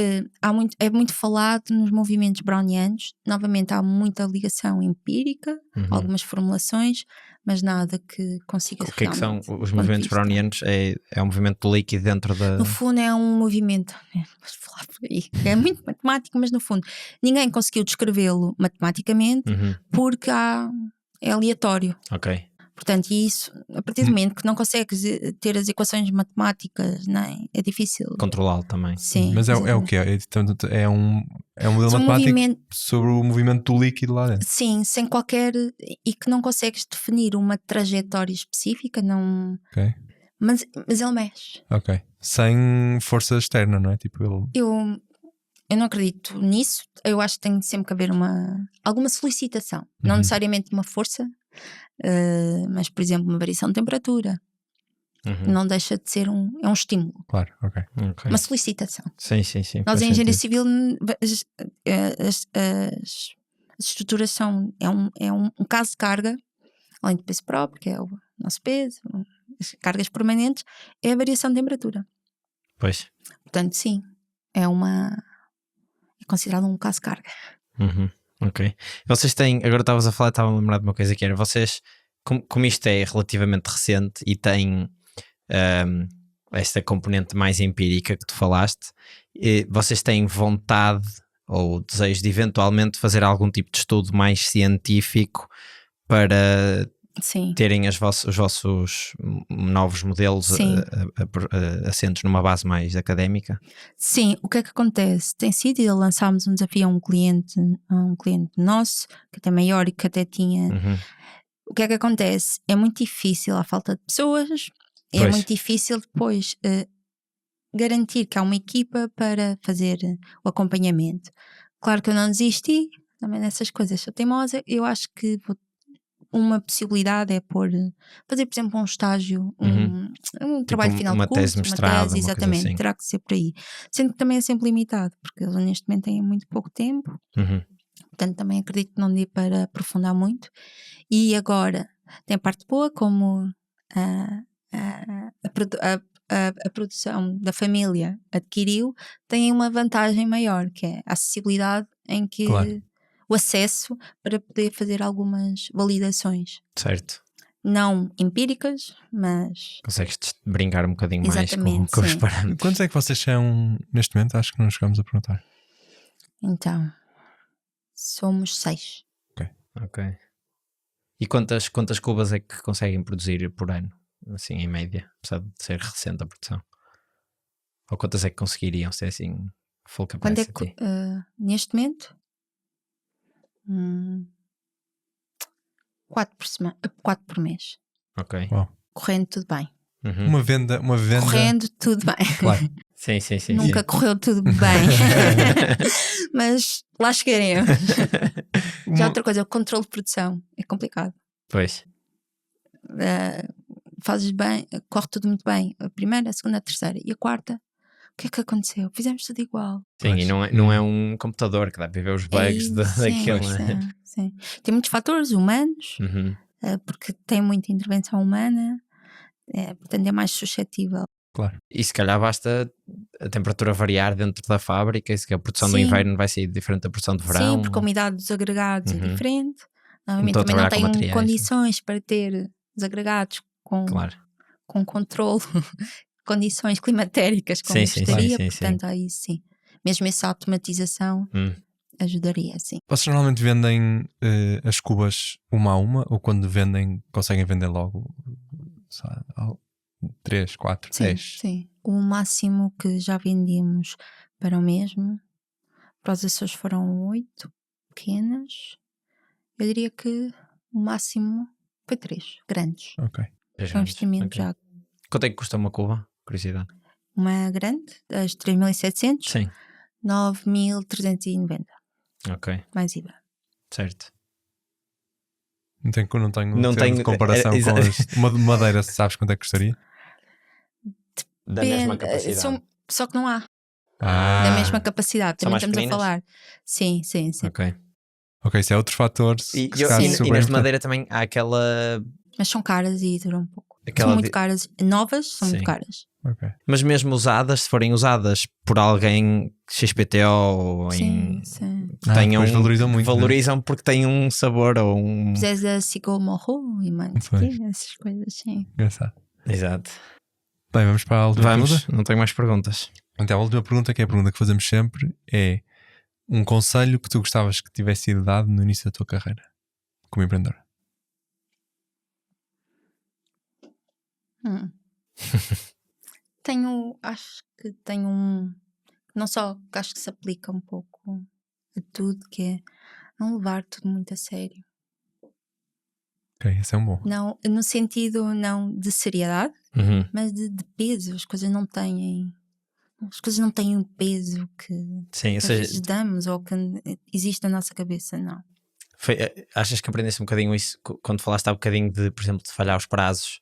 é muito falado nos movimentos brownianos. Novamente, há muita ligação empírica, algumas formulações, mas nada que consiga O que é que são realmente, os do ponto de movimentos vista. brownianos? É um movimento do líquido dentro da... No fundo é um movimento, vamos falar por aí, é muito matemático, mas no fundo ninguém conseguiu descrevê-lo matematicamente porque é aleatório. Ok. Portanto, isso, a partir do momento que não consegues ter as equações matemáticas, é difícil. Controlá-lo também. Sim. Mas é o quê? É um modelo São matemático sobre o movimento do líquido lá dentro. Sim, sem qualquer. E que não consegues definir uma trajetória específica, não. Ok. Mas ele mexe. Ok. Sem força externa, não é? Tipo, Eu não acredito nisso. Eu acho que tem sempre que haver alguma solicitação. Não necessariamente uma força, mas, por exemplo, uma variação de temperatura. Não deixa de ser um estímulo. Claro, ok. Uma solicitação. Sim. Nós faz em engenharia sentido. civil as estruturas são um caso de carga, além do peso próprio, que é o nosso peso, as cargas permanentes, é a variação de temperatura. Pois. Portanto, sim, é considerado um caso de carga. Ok. Vocês têm, agora estavas a falar, estava a lembrar de uma coisa que era, vocês, como isto é relativamente recente e tem esta componente mais empírica que tu falaste, vocês têm vontade ou desejo de eventualmente fazer algum tipo de estudo mais científico para terem os vossos novos modelos assentos numa base mais académica? Sim, o que é que acontece? Tem sido, e lançámos um desafio a um cliente nosso, que até maior e que até tinha... O que é que acontece? É muito difícil, a falta de pessoas, é muito difícil depois garantir que há uma equipa para fazer o acompanhamento. Claro que eu não desisti, também nessas coisas sou teimosa, eu acho que uma possibilidade é fazer, por exemplo, um estágio, um trabalho tipo final uma de curso, tese mestrado, uma tese, exatamente, assim. terá que ser por aí. Sendo que também é sempre limitado, porque eles neste momento têm muito pouco tempo, portanto também acredito que não dê para aprofundar muito. E agora, tem a parte boa, como a produção da família adquiriu, tem uma vantagem maior, que é a acessibilidade, em que o acesso para poder fazer algumas validações. Certo. Não empíricas, mas... Consegues brincar um bocadinho mais com os sim. parâmetros. Quantos é que vocês são neste momento? Acho que não chegamos a perguntar. Então, somos 6. Ok. E quantas cubas é que conseguem produzir por ano? Assim, em média, apesar de ser recente a produção? Ou quantas é que conseguiriam ser assim, full capacity? Quando é que, neste momento, 4 por mês. Ok. Uau. Correndo tudo bem. Uma venda. Correndo tudo bem. Claro. Sim. Nunca correu tudo bem. Mas lá chegaremos. Já outra coisa, o controle de produção é complicado. Pois. Fazes bem, corre tudo muito bem. A primeira, a segunda, a terceira. E a quarta, o que é que aconteceu? Fizemos tudo igual. Sim, e não é um computador que dá para ver os bugs daquele. Sim. Tem muitos fatores humanos, porque tem muita intervenção humana, portanto é mais suscetível. Claro. E se calhar basta a temperatura variar dentro da fábrica, e se a produção do inverno vai ser diferente da produção de verão. Sim, porque a umidade dos agregados é diferente. Normalmente Então, também não trabalhar com tem condições para ter os agregados com controle, condições climatéricas como gostaria, portanto aí sim. Mesmo essa automatização ajudaria, sim. Vocês normalmente vendem as cubas uma a uma, ou quando vendem conseguem vender logo 3, 4, 10? Sim, o máximo que já vendemos para o mesmo, para os Açores foram 8 pequenas. Eu diria que o máximo foi 3 grandes. Ok. Foi um investimento já. Quanto é que custa uma cuba? Curiosidade. Uma grande, das 3.700, Sim. 9.390. Ok. Mais IVA. Certo. Não tenho de comparação com uma de madeira, sabes quanto é que custaria? Da mesma capacidade. Só que não há. Da mesma capacidade. São Também mais estamos pequeninas? a falar. Sim. Ok, isso é outro fator. E nas de madeira também há aquela... Mas são caras e duram um pouco. São muito caras. Novas são Sim. muito caras. Ok. Mas mesmo usadas, se forem usadas por alguém XPTO ou Sim, em... sim. tenham, Depois valorizam muito. valorizam porque têm um sabor ou um... Zé Sigou Morro e mano, Pois. essas coisas, sim. Engraçado. Exato. Bem, vamos para a última Vamos, pergunta? não tenho mais perguntas. Então, a última pergunta, que é a pergunta que fazemos sempre, é um conselho que tu gostavas que tivesse sido dado no início da tua carreira como empreendedor. Acho que tenho um, não só que acho que se aplica um pouco a tudo, que é não levar tudo muito a sério. Ok, esse é um bom. Não, no sentido não de seriedade, Uhum. mas de peso. As coisas não têm um peso que Sim, ou às seja, vezes damos ou que existe na nossa cabeça, não. achas que aprendeste um bocadinho isso quando falaste há bocadinho de, por exemplo, de falhar os prazos,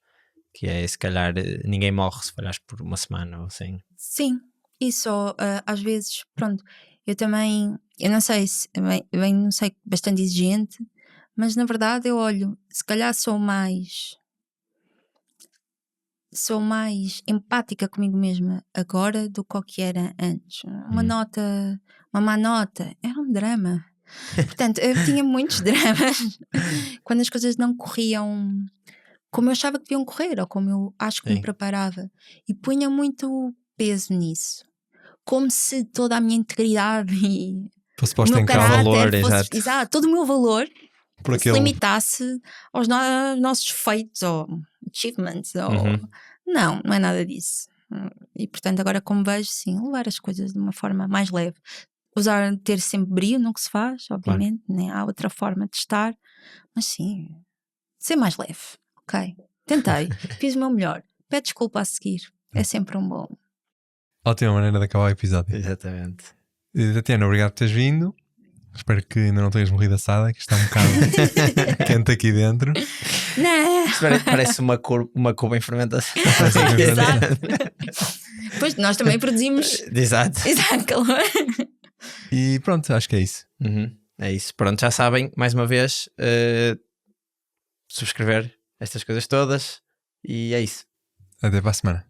que é se calhar ninguém morre se falhares por uma semana ou assim. Sim, e só às vezes, pronto, eu não sei se não sei, bastante exigente, mas na verdade eu olho, se calhar sou mais empática comigo mesma agora do que o que era antes. Uma má nota, era um drama. Portanto, eu tinha muitos dramas quando as coisas não corriam como eu achava que deviam correr ou como eu acho que me Sim. preparava, e punha muito peso nisso, como se toda a minha integridade e Fosse o posto meu em causa. caráter valor, fosse, exato. todo o meu valor Por se aquele. limitasse aos nossos feitos ou achievements Uhum. Não é nada disso. E portanto agora como vejo, sim, levar as coisas de uma forma mais leve, ter sempre brio no que se faz, obviamente, nem há outra forma de estar, mas sim, ser mais leve. Ok, tentei, fiz o meu melhor, pede desculpa a seguir, é sempre um bom. Ótima maneira de acabar o episódio. Exatamente. Tatiana, obrigado por teres vindo. Espero que ainda não tenhas morrido assada, que está um bocado quente aqui dentro. Não. Parece uma cuba em fermentação. Exato. Pois nós também produzimos. Exato. Exato, calor. E pronto, acho que é isso. Uhum. É isso. Pronto, já sabem, mais uma vez, subscrever estas coisas todas e é isso. Até para a semana.